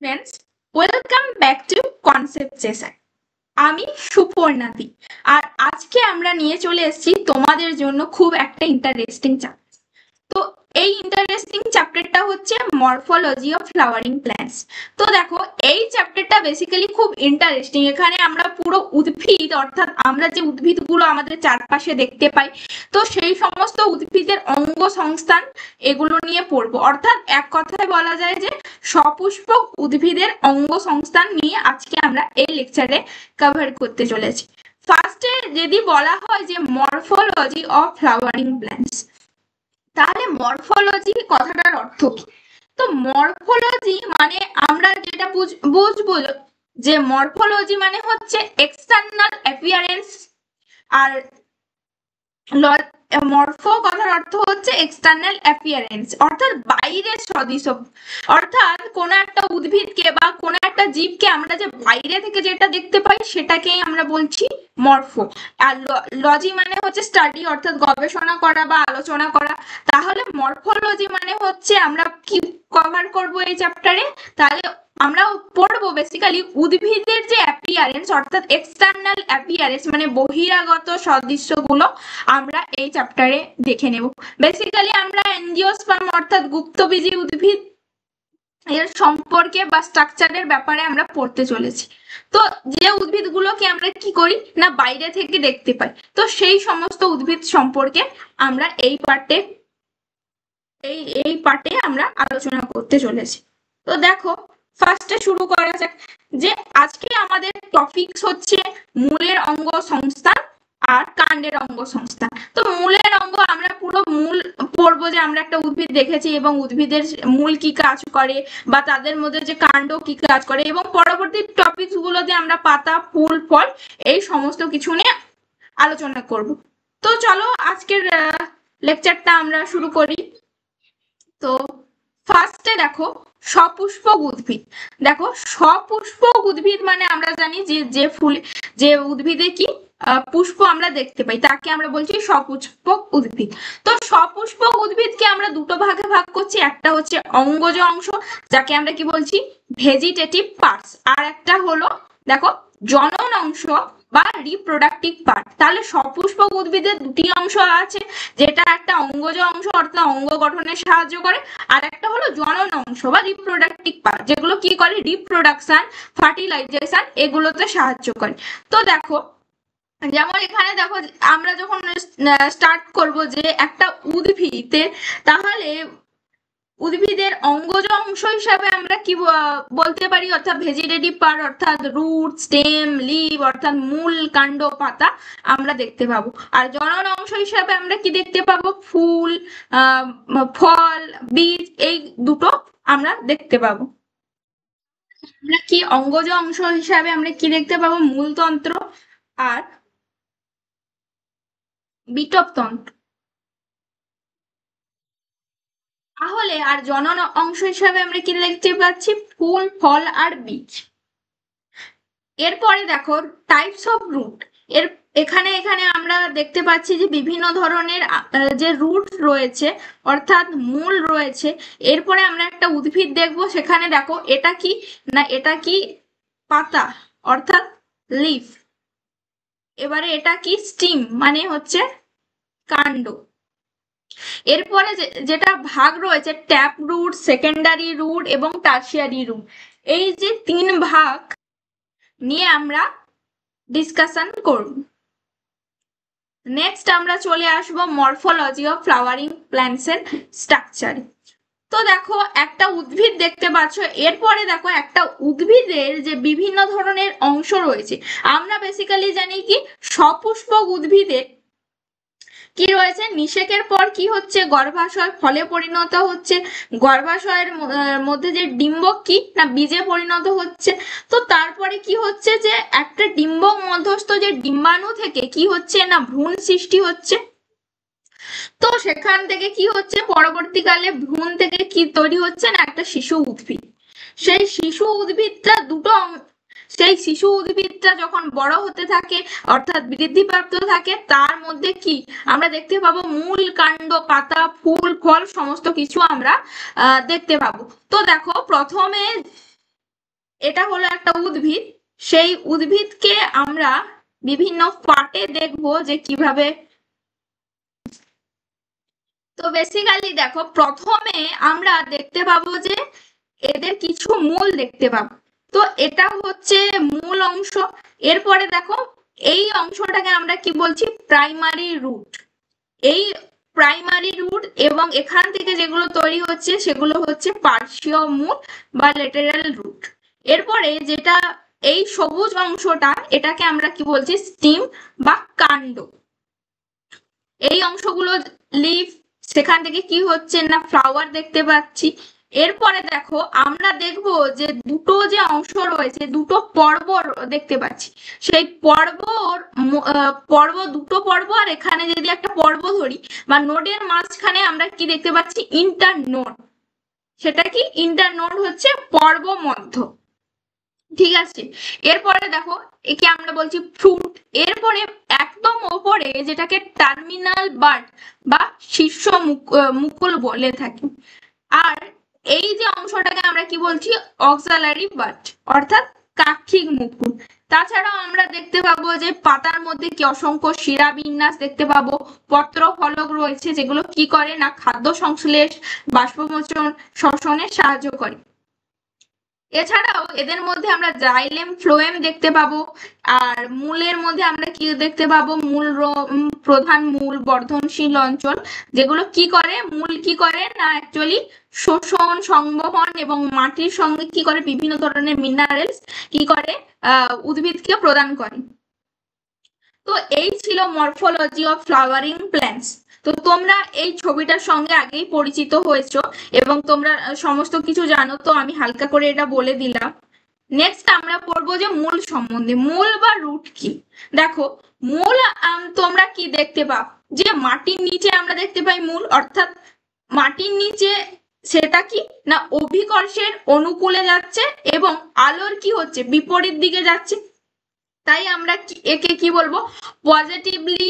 Friends, welcome back to concept session. আমি সুপর্ণাদি, আর আজকে আমরা নিয়ে চলে এসেছি তোমাদের জন্য খুব একটা ইন্টারেস্টিং চ্যাপ্টার। তো এই ইন্টারেস্টিং চ্যাপ্টারটা হচ্ছে মরফোলজি অফ ফ্লাওয়ারিং প্ল্যান্টস। তো দেখো, এই চ্যাপ্টারটা বেসিক্যালি খুব ইন্টারেস্টিং। এখানে আমরা পুরো উদ্ভিদ, অর্থাৎ আমরা যে উদ্ভিদগুলো আমাদের চারপাশে দেখতে পাই, তো সেই সমস্ত উদ্ভিদের অঙ্গ সংস্থান এগুলো নিয়ে পড়বো। অর্থাৎ এক কথায় বলা যায় যে সপুষ্পক উদ্ভিদের অঙ্গ সংস্থান নিয়ে আজকে আমরা এই লেকচারে কভার করতে চলেছি। ফার্স্টে যদি বলা হয় যে মরফোলজি অফ ফ্লাওয়ারিং প্ল্যান্টস, তাহলে মরফোলজি কথাটার অর্থ কি? তো মরফোলজি মানে আমরা যেটা বুঝবো যে মরফোলজি মানে হচ্ছে এক্সটার্নাল অ্যাপিয়ারেন্স, আর মরফো কথার অর্থ হচ্ছে এক্সটার্নাল অ্যাপিয়ারেন্স, অর্থাৎ বাইরের সদৃশ্য। অর্থাৎ কোনো একটা উদ্ভিদকে বা কোনো একটা জীবকে আমরা যে বাইরে থেকে যেটা দেখতে পাই সেটাকেই আমরা বলছি মরফো। আর লজি মানে হচ্ছে স্টাডি, অর্থাৎ গবেষণা করা বা আলোচনা করা। তাহলে মরফোলজি মানে হচ্ছে আমরা কি কভার করব এই চ্যাপ্টারে? তাহলে আমরা পড়বো বেসিক্যালি উদ্ভিদের যে অ্যাপিয়ারেন্স, অর্থাৎ এক্সটার্নাল অ্যাপিয়ারেন্স মানে বহিরাগত সদৃশ্যগুলো আমরা এই চ্যাপ্টারে দেখে নেব। বেসিক্যালি আমরা এনজিওস্পার্ম অর্থাৎ গুপ্তবীজী উদ্ভিদ এর সম্পর্কে বা স্ট্রাকচারের ব্যাপারে আমরা পড়তে চলেছি। তো যে উদ্ভিদগুলোকে আমরা কি করি না বাইরে থেকে দেখতে পাই, তো সেই সমস্ত উদ্ভিদ সম্পর্কে আমরা এই পার্টে আমরা আলোচনা করতে চলেছি। তো দেখো, ফার্স্টে শুরু করা যাক যে আজকে আমাদের টপিকস হচ্ছে মূলের অঙ্গ সংস্থান আর কাণ্ডের অঙ্গ সংস্থান। তো মূলের অঙ্গ আমরা পুরো মূল পড়বো, যে আমরা একটা উদ্ভিদ দেখেছি এবং উদ্ভিদের মূল কি কাজ করে বা তাদের মধ্যে যে কাণ্ড কি কাজ করে, এবং পরবর্তী টপিকস গুলোতে আমরা পাতা, ফুল, ফল এই সমস্ত কিছু নিয়ে আলোচনা করব। তো চলো আজকের লেকচারটা আমরা শুরু করি। তো ফার্স্টে দেখো সপুষ্পক উদ্ভিদ। দেখো, সপুষ্পক উদ্ভিদ মানে আমরা জানি যে ফুল, যে উদ্ভিদে কি পুষ্প আমরা দেখতে পাই তাকে আমরা বলছি সপুষ্পক উদ্ভিদ। তো সপুষ্পক উদ্ভিদকে আমরা দুটো ভাগে ভাগ করছি, একটা হচ্ছে অঙ্গজ অংশ যাকে আমরা কি বলছি ভেজিটেটিভ পার্টস, আর একটা হলো দেখো জনন অংশ বা রিপ্রোডাক্টিভ পার্ট। তাহলে সপুষ্পক উদ্ভিদের দুটি অংশ আছে, যেটা একটা অঙ্গজ অংশ অর্থাৎ অঙ্গ গঠনে সাহায্য করে, আর একটা হলো জনন অংশ বা রিপ্রোডাক্টিভ পার্ট, যেগুলো কি করে রিপ্রোডাকশন, ফার্টিলাইজেশন এগুলোতে সাহায্য করে। তো দেখো, যেমন এখানে দেখো আমরা যখন স্টার্ট করব যে একটা উদ্ভিদে, তাহলে উদ্ভিদের অঙ্গজ অংশ হিসাবে আমরা কি বলতে পারি, অর্থাৎ ভেজিটেটিভ পার্ট অর্থাৎ রুট, স্টেম, লিভ অর্থাৎ মূল, কাণ্ড, পাতা আমরা দেখতে পাবো। আর জনন অংশ হিসাবে আমরা কি দেখতে পাবো, ফুল, ফল, বীজ, এই দুটো আমরা দেখতে পাবো। আমরা কি অঙ্গজ অংশ হিসাবে আমরা কি দেখতে পাবো, মূলতন্ত্র আর বিটপতন্ত্র। তাহলে আর জনন অংশ হিসাবে আমরা কি দেখতে পাচ্ছি, ফুল, ফল আর বীজ। এরপরে দেখো টাইপস অফ রুট। এখানে আমরা দেখতে পাচ্ছি যে বিভিন্ন ধরনের যে রুট রয়েছে অর্থাৎ মূল রয়েছে। এরপরে আমরা একটা উদ্ভিদ দেখব, সেখানে দেখো এটা কি না, এটা কি পাতা অর্থাৎ লিফ। এবারে এটা কি স্টিম মানে হচ্ছে কাণ্ড। এরপরে যেটা ভাগ রয়েছে ট্যাপ রুট, সেকেন্ডারি রুট এবং টার্সিয়ারি রুট, এই যে তিন ভাগ নিয়ে আমরা ডিসকাশন করব। নেক্সট আমরা চলে আসব মরফোলজি অফ ফ্লাওয়ারিং প্ল্যান্টস এর স্ট্রাকচার। তো দেখো একটা উদ্ভিদ দেখতে পাচ্ছ, এরপরে দেখো একটা উদ্ভিদের যে বিভিন্ন ধরনের অংশ রয়েছে। আমরা বেসিক্যালি জানি কি সপুষ্পক উদ্ভিদের কি রয়েছে, নিষেকের পর কি হচ্ছে, গর্ভাশয় ফলে পরিণত হচ্ছে, গর্ভাশয়ের মধ্যে যে ডিম্বক কি না বীজে পরিণত হচ্ছে। তো তারপরে কি হচ্ছে যে একটা ডিম্বক মধ্যস্থ যে ডিম্বাণু থেকে কি হচ্ছে না ভ্রূণ সৃষ্টি হচ্ছে। তো সেখান থেকে কি হচ্ছে, পরবর্তীকালে ভ্রূণ থেকে কি তৈরি হচ্ছে না একটা শিশু উদ্ভিদ। সেই শিশু উদ্ভিদটা যখন বড় হতে থাকে অর্থাৎ বৃদ্ধিপ্রাপ্ত থাকে, তার মধ্যে কি আমরা দেখতে পাবো মূল, কাণ্ড, পাতা, ফুল, ফল সমস্ত কিছু আমরা দেখতে পাবো। তো দেখো প্রথমে এটা হলো একটা উদ্ভিদ, সেই উদ্ভিদকে আমরা বিভিন্ন পার্টে দেখবো যে কিভাবে। তো বেসিক্যালি দেখো, প্রথমে আমরা দেখতে পাবো যে এদের কিছু মূল দেখতে পাবো। তো এটা হচ্ছে মূল অংশ। এরপরে দেখো, এই অংশটাকে আমরা কি বলছি, প্রাইমারি রুট। এই প্রাইমারি রুট এবং এখান থেকে যেগুলো তৈরি হচ্ছে সেগুলো হচ্ছে পার্শ্বীয় মূল বা ল্যাটেরাল রুট। এরপরে যেটা এই সবুজ অংশটা, এটাকে আমরা কি বলছি, স্টিম বা কাণ্ড। এই অংশগুলো লিফ, সেখান থেকে কি হচ্ছে না ফ্লাওয়ার দেখতে পাচ্ছি। এরপরে দেখো, আমরা দেখব যে দুটো যে অংশ রয়েছে, দুটো পর্ব দেখতে পাচ্ছি। সেই পর্ব দুটো পর্ব, আর এখানে যদি একটা পর্ব ধরি বা নোডের মাঝখানে আমরা কি দেখতে পাচ্ছি, ইন্টার নোড। সেটা কি, ইন্টার নোড হচ্ছে পর্ব মধ্য। ঠিক আছে, এরপরে দেখো একে আমরা বলছি ফ্রুট। এরপরে একদম ওপরে যেটাকে টার্মিনাল বাড বা শীর্ষ মুকুল বলে থাকি। আর এই যে অংশটাকে আমরা কি বলছি, অক্সালারি বাড অর্থাৎ কাক্ষিক মুকুল। তাছাড়াও আমরা দেখতে পাবো যে পাতার মধ্যে কি অসংখ্য শিরা বিন্যাস দেখতে পাবো। পত্র ফলক রয়েছে, যেগুলো কি করে না খাদ্য সংশ্লেষ, বাষ্পমোচন, শ্বসনে সাহায্য করে। এছাড়াও এদের মধ্যে আমরা জাইলেম, ফ্লোয়েম দেখতে পাবো। আর মূলের মধ্যে আমরা কি দেখতে পাবো, প্রধান মূল, বর্ধনশীল অঞ্চল, যেগুলো কি করে, মূল কি করে না অ্যাকচুয়ালি শোষণ, সংবহন এবং মাটির সঙ্গে কি করে বিভিন্ন ধরনের মিনারেলস কি করে উদ্ভিদকে প্রদান করে। তো এই ছিল মরফোলজি অফ ফ্লাওয়ারিং প্ল্যান্টস। তো তোমরা এই ছবিটার সঙ্গে আগেই পরিচিত হয়েছো এবং তোমরা সমস্ত কিছু জানো, তো আমি হালকা করে এটা বলে দিলাম। নেক্সট আমরা পড়বো যে মূল সম্বন্ধে। মূল বা রুট কি। দেখো, মূল তোমরা কি দেখতে পাও, যে মাটির নিচে আমরা দেখতে পাই মূল, অর্থাৎ মাটির নিচে সেটা কি না অভিকর্ষের অনুকূলে যাচ্ছে এবং আলোর কি হচ্ছে বিপরীত দিকে যাচ্ছে। তাই আমরা একে কি বলবো, পজিটিভলি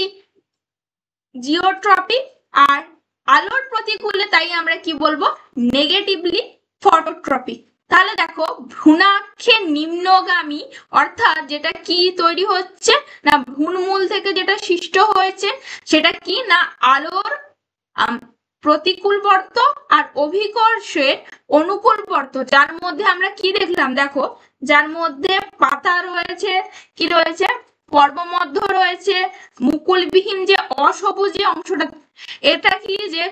জিওট্রপিক। আর আলোর প্রতিকূলে তাই আমরা কি বলবো, নেগেটিভলি ফটোট্রপিক। তাহলে দেখো, ভ্রূণাক্ষের নিম্নগামী অর্থাৎ যেটা কি তৈরি হচ্ছে না ভ্রূণমূল থেকে যেটা সৃষ্ট হয়েছে, সেটা কি না আলোর প্রতিকূল বর্ত আর অভিকর্ষের অনুকূল বর্ত, যার মধ্যে আমরা কি দেখলাম, দেখো যার মধ্যে পাতা রয়েছে, কি রয়েছে, পর্বমধ্য রয়েছে, মুকুলবিহীন যে অসবুজ যে অংশটা, এটা কি যে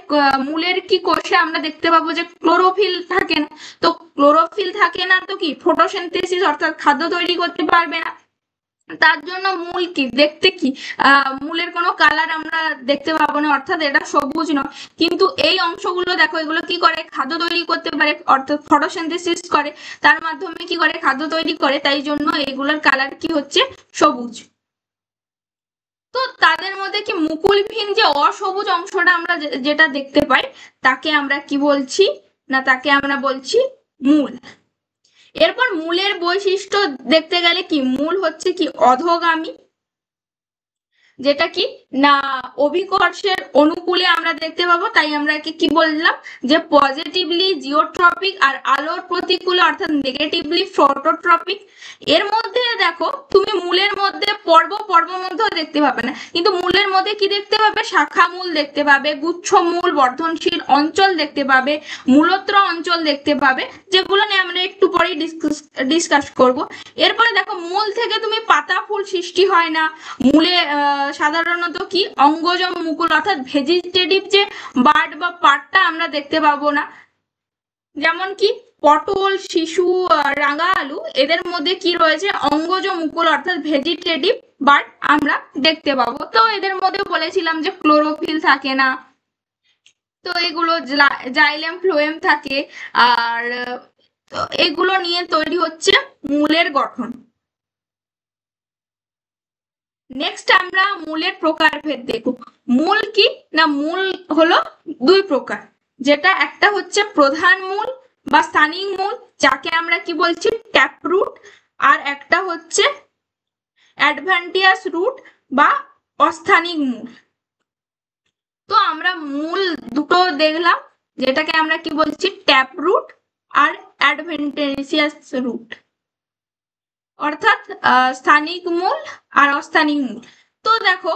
মূলের কি কোষে আমরা দেখতে পাবো যে ক্লোরোফিল থাকে না। তো ক্লোরোফিল থাকে না তো কি ফটোসিনথেসিস অর্থাৎ খাদ্য তৈরি করতে পারবে না। তার জন্য মূল কি দেখতে কি মূলের কোনো কালার আমরা দেখতে পাবো না, অর্থাৎ এটা সবুজ নয়। কিন্তু এই অংশগুলো দেখো, এগুলো কি করে খাদ্য তৈরি করতে পারে, অর্থাৎ ফটোসিনথেসিস করে, তার মাধ্যমে কি করে খাদ্য তৈরি করে, তাই জন্য এগুলোর কালার কি হচ্ছে সবুজ। তো তাদের মধ্যে কি মুকুলবিহীন যে অসবুজ অংশটা আমরা যেটা দেখতে পাই, তাকে আমরা কি বলছি না, তাকে আমরা বলছি মূল। এরপর মূলের বৈশিষ্ট্য দেখতে গেলে কি, মূল হচ্ছে কি অধোগামী, যেটা কি না অভিকর্ষের অনুকূলে আমরা দেখতে পাবো, তাই আমরা একে কি বললাম যে পজিটিভলি জিওট্রপিক, আর আলোর প্রতিকূলে অর্থাৎ নেগেটিভলি ফটোট্রপিক। এর মধ্যে দেখো, তুমি মূলের মধ্যে পর্ব মধ্যে দেখতে পাবে না, কিন্তু মূলের মধ্যে কি দেখতে পাবে, শাখা মূল দেখতে পাবে, গুচ্ছ মূল, বর্ধনশীল অঞ্চল দেখতে পাবে, মূলত্র অঞ্চল দেখতে পাবে, যেগুলো নিয়ে আমরা একটু পরেই ডিসকাস করব। এরপরে দেখো, মূল থেকে তুমি পাতা ফুল সৃষ্টি হয় না। মূলে সাধারণত কি অঙ্গজ মুকুল অর্থাৎ ভেজিটেটিভ যে বার্ড বা পাটটা আমরা দেখতে পাবো না। যেমন কি পটল, শিশু, রাঙা আলু, এদের মধ্যে কি রয়েছে অঙ্গজ মুকুল অর্থাৎ ভেজিটেটিভ বার্ড আমরা দেখতে পাবো। তো এদের মধ্যে বলেছিলাম যে ক্লোরোফিল থাকে না, তো এগুলো জাইলেম, ফ্লোয়েম থাকে। আর এগুলো নিয়ে তৈরি হচ্ছে মূলের গঠন। নেক্সট আমরা মূলের প্রকারভেদ দেখব। মূল কি না, মূল হলো দুই প্রকার, যেটা একটা হচ্ছে প্রধান মূল বা স্থানিক মূল, যাকে আমরা কি বলছি ট্যাপ রুট, আর একটা হচ্ছে অ্যাডভেন্টিয়াস রুট বা অস্থানিক মূল। তো আমরা মূল দুটো দেখলাম, যেটাকে আমরা কি বলছি ট্যাপ রুট আর অ্যাডভেন্টিয়াস রুট। অর্থাৎ স্থানিক মূল আর অস্থানিক মূল। তো দেখো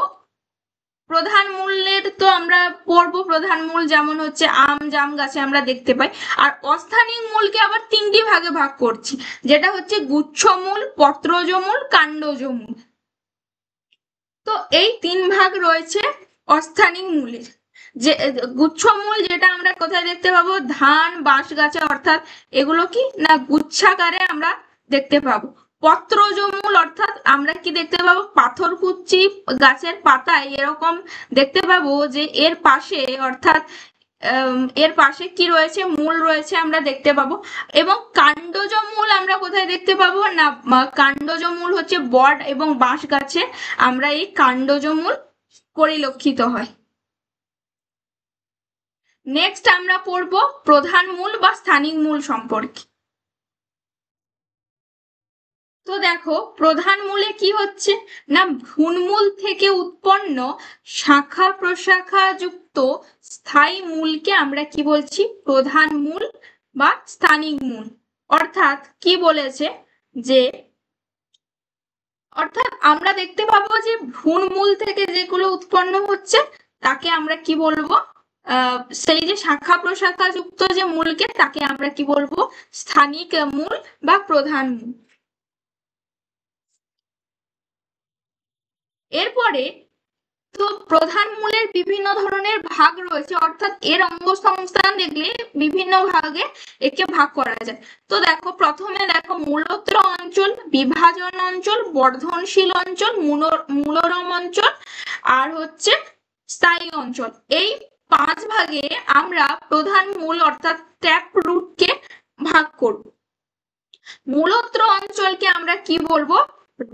প্রধান মূলের তো আমরা পড়বো, প্রধান মূল যেমন হচ্ছে আম জাম গাছে আমরা দেখতে পাই। আর অস্থানিক মূলকে আবার তিনটি ভাগে ভাগ করছি, যেটা হচ্ছে গুচ্ছমূল, পত্রজ মূল, কাণ্ডজ মূল। তো এই তিন ভাগ রয়েছে অস্থানিক মূলের। যে গুচ্ছমূল যেটা আমরা কোথায় দেখতে পাবো, ধান বাঁশ গাছে, অর্থাৎ এগুলো কি না গুচ্ছাকারে আমরা দেখতে পাবো। পত্রজ মূল অর্থাৎ আমরা কি দেখতে পাবো, পাথরকুচি গাছের পাতায় এরকম দেখতে পাবো যে এর পাশে, অর্থাৎ এর পাশে কি রয়েছে, মূল রয়েছে আমরা দেখতে পাবো। এবং কাণ্ডজ মূল আমরা কোথায় দেখতে পাবো না, কাণ্ডজ মূল হচ্ছে বট এবং বাঁশ গাছে আমরা এই কাণ্ডজ মূল পরিলক্ষিত হয়। নেক্সট আমরা পড়বো প্রধান মূল বা স্থানিক মূল সম্পর্কে। তো দেখো প্রধান মূলে কি হচ্ছে না, ভ্রূণমূল থেকে উৎপন্ন শাখা প্রশাখা যুক্ত স্থায়ী মূলকে আমরা কি বলছি, প্রধান মূল বা স্থানিক মূল। অর্থাৎ কি বলেছে যে, অর্থাৎ আমরা দেখতে পাবো যে ভ্রূণমূল থেকে যেগুলো উৎপন্ন হচ্ছে তাকে আমরা কি বলবো, সেই যে শাখা প্রশাখা যুক্ত যে মূলকে তাকে আমরা কি বলবো, স্থানিক মূল বা প্রধান মূল। এরপরে তো প্রধান মূলের বিভিন্ন ধরনের ভাগ রয়েছে, অর্থাৎ এর অঙ্গসংস্থান দেখলে বিভিন্ন ভাগে একে ভাগ করা যায়। তো দেখো প্রথমে দেখো মূলত্র অঞ্চল, বিভাজন অঞ্চল, বর্ধনশীল অঞ্চল, মূলরম অঞ্চল আর হচ্ছে স্থায়ী অঞ্চল। এই 5 ভাগে আমরা প্রধান মূল অর্থাৎ ট্যাপ রুটকে ভাগ করব। মূলত্র অঞ্চলকে আমরা কি বলবো,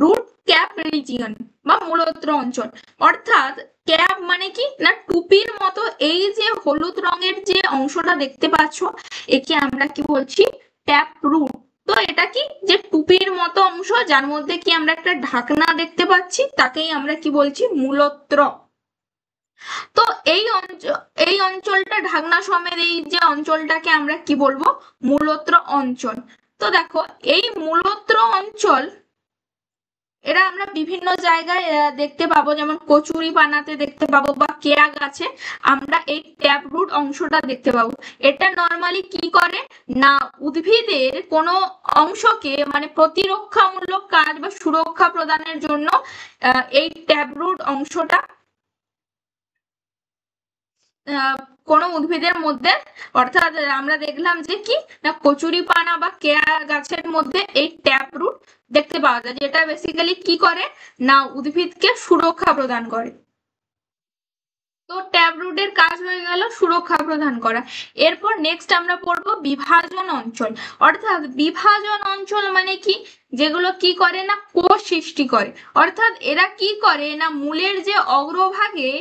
রুট ক্যাপ রিজিয়ন বা মূলত্র অঞ্চল। অর্থাৎ ক্যাপ মানে কি না টুপির মতো এই যে হলুদ রঙের যে অংশটা দেখতে পাচ্ছ একে আমরা কি বলছি, ট্যাপ রুট। তো এটা কি যে টুপির মতো অংশ যার মধ্যে কি আমরা একটা ঢাকনা দেখতে পাচ্ছি তাকেই আমরা কি বলছি, মূলত্র। তো এই অঞ্চলটা ঢাকনা সমেত এই যে অঞ্চলটাকে আমরা কি বলবো, মূলত্র অঞ্চল। তো দেখো এই মূলত্র অঞ্চল এরা আমরা বিভিন্ন জায়গায় দেখতে পাবো, যেমন কচুরি পানাতে দেখতে পাবো বা কেয়া গাছে আমরা এই ট্যাপ রুট অংশটা দেখতে পাবো। এটা নর্মালি কি করে না উদ্ভিদের কোনো অংশকে মানে প্রতিরক্ষামূলক কাজ বা সুরক্ষা প্রদানের জন্য এই ট্যাপ রুট অংশটা কোনো উদ্ভিদের মধ্যে, অর্থাৎ আমরা দেখলাম যে কি না কচুরি পানা বা কেয়া গাছের মধ্যে এই ট্যাপ রুট দেখতে পাওয়া যায়, যেটা বেসিক্যালি কি করে না উদ্ভিদকে সুরক্ষা প্রদান করে। তো ট্যাপ রুটের কাজ হয়ে গেল সুরক্ষা প্রদান করা। এরপর নেক্সট আমরা পড়বো বিভাজন অঞ্চল। অর্থাৎ বিভাজন অঞ্চল মানে কি, যেগুলো কি করে না কোষ সৃষ্টি করে। অর্থাৎ এরা কি করে না মূলের যে অগ্রভাগে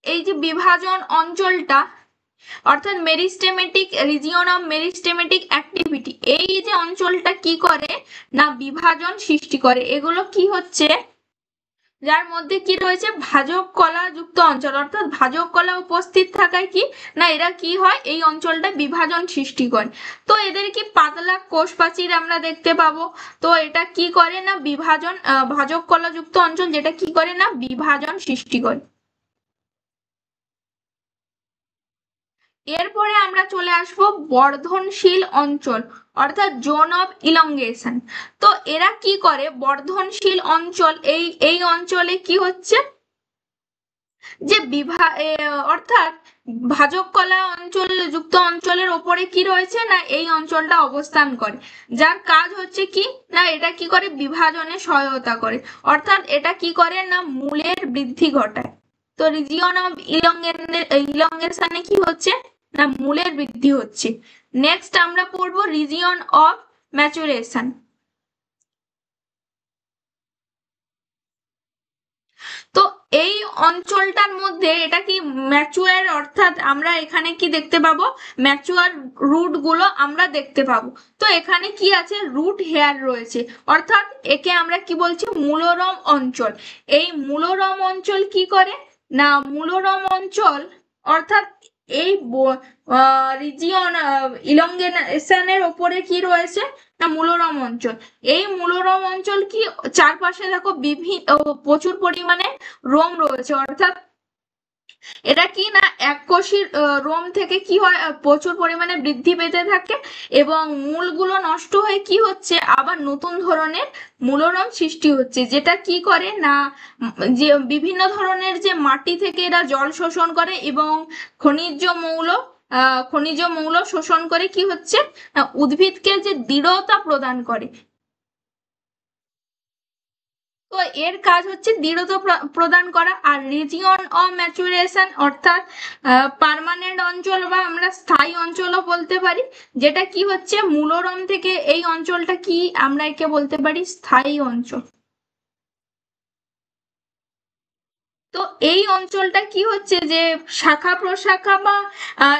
এই যে বিভাজন অঞ্চলটা, অর্থাৎ meristematic region of meristematic activity, এই যে অঞ্চলটা কি করে না বিভাজন সৃষ্টি করে। এগুলো কি হচ্ছে, যার মধ্যে কি রয়েছে ভাজক কলা যুক্ত অঞ্চল, অর্থাৎ ভাজক কলা উপস্থিত থাকায় কি না এরা কি হয় এই অঞ্চলটা বিভাজন সৃষ্টি করে। তো এদের কি পাতলা কোষ প্রাচীর আমরা দেখতে পাবো। তো এটা কি করে না বিভাজন, ভাজক কলা যুক্ত অঞ্চল যেটা কি করে না বিভাজন সৃষ্টি করে। এরপরে আমরা চলে আসব বর্ধনশীল অঞ্চল, অর্থাৎ জোন অফ ইলংগেশন। তো এরা কি করে বর্ধনশীল অঞ্চল, এই অঞ্চলে কি হচ্ছে যে অর্থাৎ ভাজক কলা অঞ্চল যুক্ত অঞ্চলের ওপরে কি রয়েছে না এই অঞ্চলটা অবস্থান করে, যার কাজ হচ্ছে কি না এটা কি করে বিভাজনে সহায়তা করে। অর্থাৎ এটা কি করে না মূলের বৃদ্ধি ঘটায়। তো রিজিয়ন অফ ইলংগেশনে কি হচ্ছে না মূলের বৃদ্ধি হচ্ছে। নেক্সট আমরা পড়বো রিজিয়ন অফ ম্যাচুরেশন। তো এই অঞ্চলটার মধ্যে এটা কি ম্যাচুয়ার, অর্থাৎ আমরা এখানে কি দেখতে পাবো ম্যাচুয়ার রুট গুলো আমরা দেখতে পাবো। তো এখানে কি আছে রুট হেয়ার রয়েছে, অর্থাৎ একে আমরা কি বলছি মূলরম অঞ্চল। এই মূলরম অঞ্চল কি করে না মূলরম অঞ্চল অর্থাৎ এই রিজিয়ন ইলংগেশনের ওপরে কি রয়েছে না মূলরম অঞ্চল। এই মূলরম অঞ্চল কি চারপাশে দেখো বিভিন্ন প্রচুর পরিমাণে রোম রয়েছে, অর্থাৎ এটা কি না এককোষী রোম থেকে কি হয় প্রচুর পরিমাণে বৃদ্ধি পেতে থাকে এবং মূলগুলো নষ্ট হয়ে কি হচ্ছে আবার নতুন ধরনের মূলরম সৃষ্টি হচ্ছে, যেটা কি করে না যে বিভিন্ন ধরনের যে মাটি থেকে এরা জল শোষণ করে এবং খনিজ মৌল শোষণ করে কি হচ্ছে উদ্ভিদকে যে দৃঢ়তা প্রদান করে। তো এর কাজ হচ্ছে দৃঢ়তা প্রদান করা। আর রিজিয়ন অফ ম্যাচুরেশন অর্থাৎ পার্মানেন্ট অঞ্চল বা আমরা স্থায়ী অঞ্চলও বলতে পারি, যেটা কি হচ্ছে মূলরম থেকে এই অঞ্চলটা কি আমরা একে বলতে পারি স্থায়ী অঞ্চল। তো এই অঞ্চলটা কি হচ্ছে যে শাখা প্রশাখা বা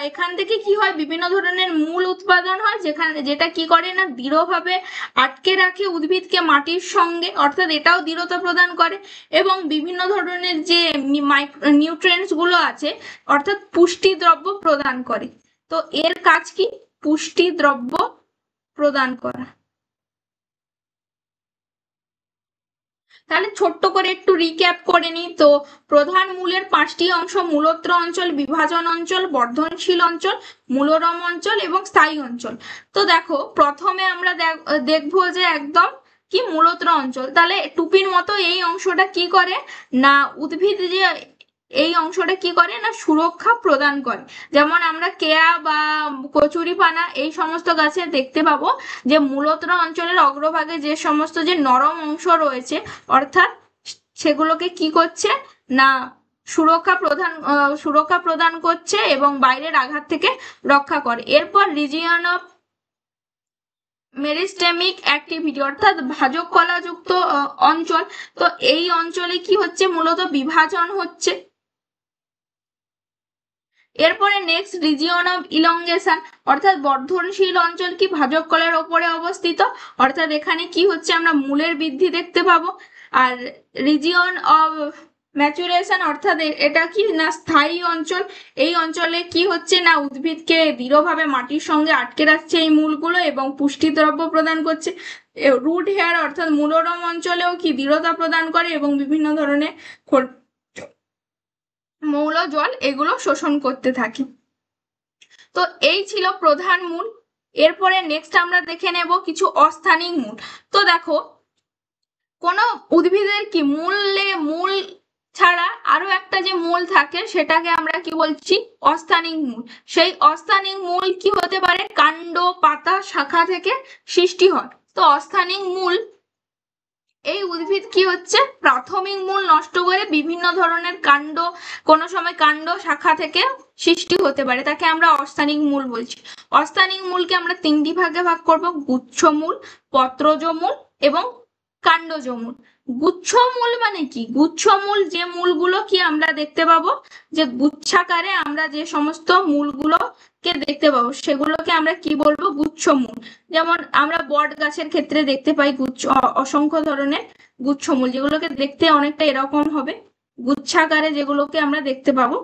এখান থেকে কি হয় বিভিন্ন ধরনের মূল উৎপাদন হয়, যেটা কি করে না দৃঢ়ভাবে আটকে রাখে উদ্ভিদকে মাটির সঙ্গে, অর্থাৎ এটাও দৃঢ়তা প্রদান করে এবং বিভিন্ন ধরনের যে নিউট্রিয়েন্টস গুলো আছে অর্থাৎ পুষ্টি দ্রব্য প্রদান করে। তো এর কাজ কি পুষ্টি দ্রব্য প্রদান করা। তাহলে ছোট্ট করে একটু রিক্যাপ করে নিই। তো প্রধান মূলের পাঁচটি অংশ মূলত্র অঞ্চল, বিভাজন অঞ্চল, বর্ধনশীল অঞ্চল, মূলরম অঞ্চল এবং স্থায়ী অঞ্চল। তো দেখো প্রথমে আমরা দেখবো যে একদম কি মূলত্র অঞ্চল। তাহলে টুপির মতো এই অংশটা কি করে না উদ্ভিদ যে এই অংশটা কি করে না সুরক্ষা প্রদান করে। যেমন আমরা কেয়া বা কচুরিপানা এই সমস্ত গাছে দেখতে পাবো যে মূলত্র অঞ্চলের অগ্রভাগে যে সমস্ত যে নরম অংশ রয়েছে অর্থাৎ সেগুলোকে কি করছে না সুরক্ষা প্রদান করছে এবং বাইরের আঘাত থেকে রক্ষা করে। এরপর রিজিয়ন অফ মেরিস্টেমিক অ্যাক্টিভিটি অর্থাৎ ভাজক কলাযুক্ত অঞ্চল। তো এই অঞ্চলে কি হচ্ছে মূলত বিভাজন হচ্ছে। এরপরে নেক্সট রিজিয়ন অফ ইলংগেশন অর্থাৎ বর্ধনশীল অঞ্চল কি ভাজক কলার ওপরে অবস্থিত, অর্থাৎ এখানে কি হচ্ছে আমরা মূলের বৃদ্ধি দেখতে পাবো। আর রিজিয়ন অফ ম্যাচুরেশন অর্থাৎ এটা কি না স্থায়ী অঞ্চল। এই অঞ্চলে কি হচ্ছে না উদ্ভিদকে দৃঢ়ভাবে মাটির সঙ্গে আটকে রাখছে এই মূলগুলো এবং পুষ্টি দ্রব্য প্রদান করছে। রুট হেয়ার অর্থাৎ মূলরম অঞ্চলেও কি দৃঢ়তা প্রদান করে এবং বিভিন্ন ধরনের মৌল জল এগুলো শোষণ করতে থাকে। তো এই ছিল প্রধান মূল। এরপরে নেক্সট আমরা দেখে নেব কিছু অস্থানিক মূল। তো দেখো কোন উদ্ভিদের কি মূল ছাড়া আরো একটা যে মূল থাকে সেটাকে আমরা কি বলছি অস্থানিক মূল। সেই অস্থানিক মূল কি হতে পারে কাণ্ড পাতা শাখা থেকে সৃষ্টি হয়। তো অস্থানিক মূল এই উদ্ভিদ কি হচ্ছে প্রাথমিক মূল নষ্ট করে বিভিন্ন ধরনের কাণ্ড কোনো সময় কাণ্ড শাখা থেকে সৃষ্টি হতে পারে, তাকে আমরা অস্থানিক মূল বলছি। অস্থানিক মূলকে আমরা তিনটি ভাগে ভাগ করব গুচ্ছমূল, পত্রজ মূল এবং কাণ্ডজ মূল। গুচ্ছমূল মানে কি গুচ্ছমূল যে মূলগুলো কি আমরা দেখতে পাবো যে গুচ্ছাকারে আমরা যে সমস্ত মূলগুলোকে দেখতে পাবো সেগুলোকে আমরা কি বলবো গুচ্ছমূল। যেমন আমরা বট গাছের ক্ষেত্রে দেখতে পাই অসংখ্য ধরনের গুচ্ছমূল যেগুলোকে দেখতে অনেকটা এরকম হবে গুচ্ছাকারে যেগুলোকে আমরা দেখতে পাবো।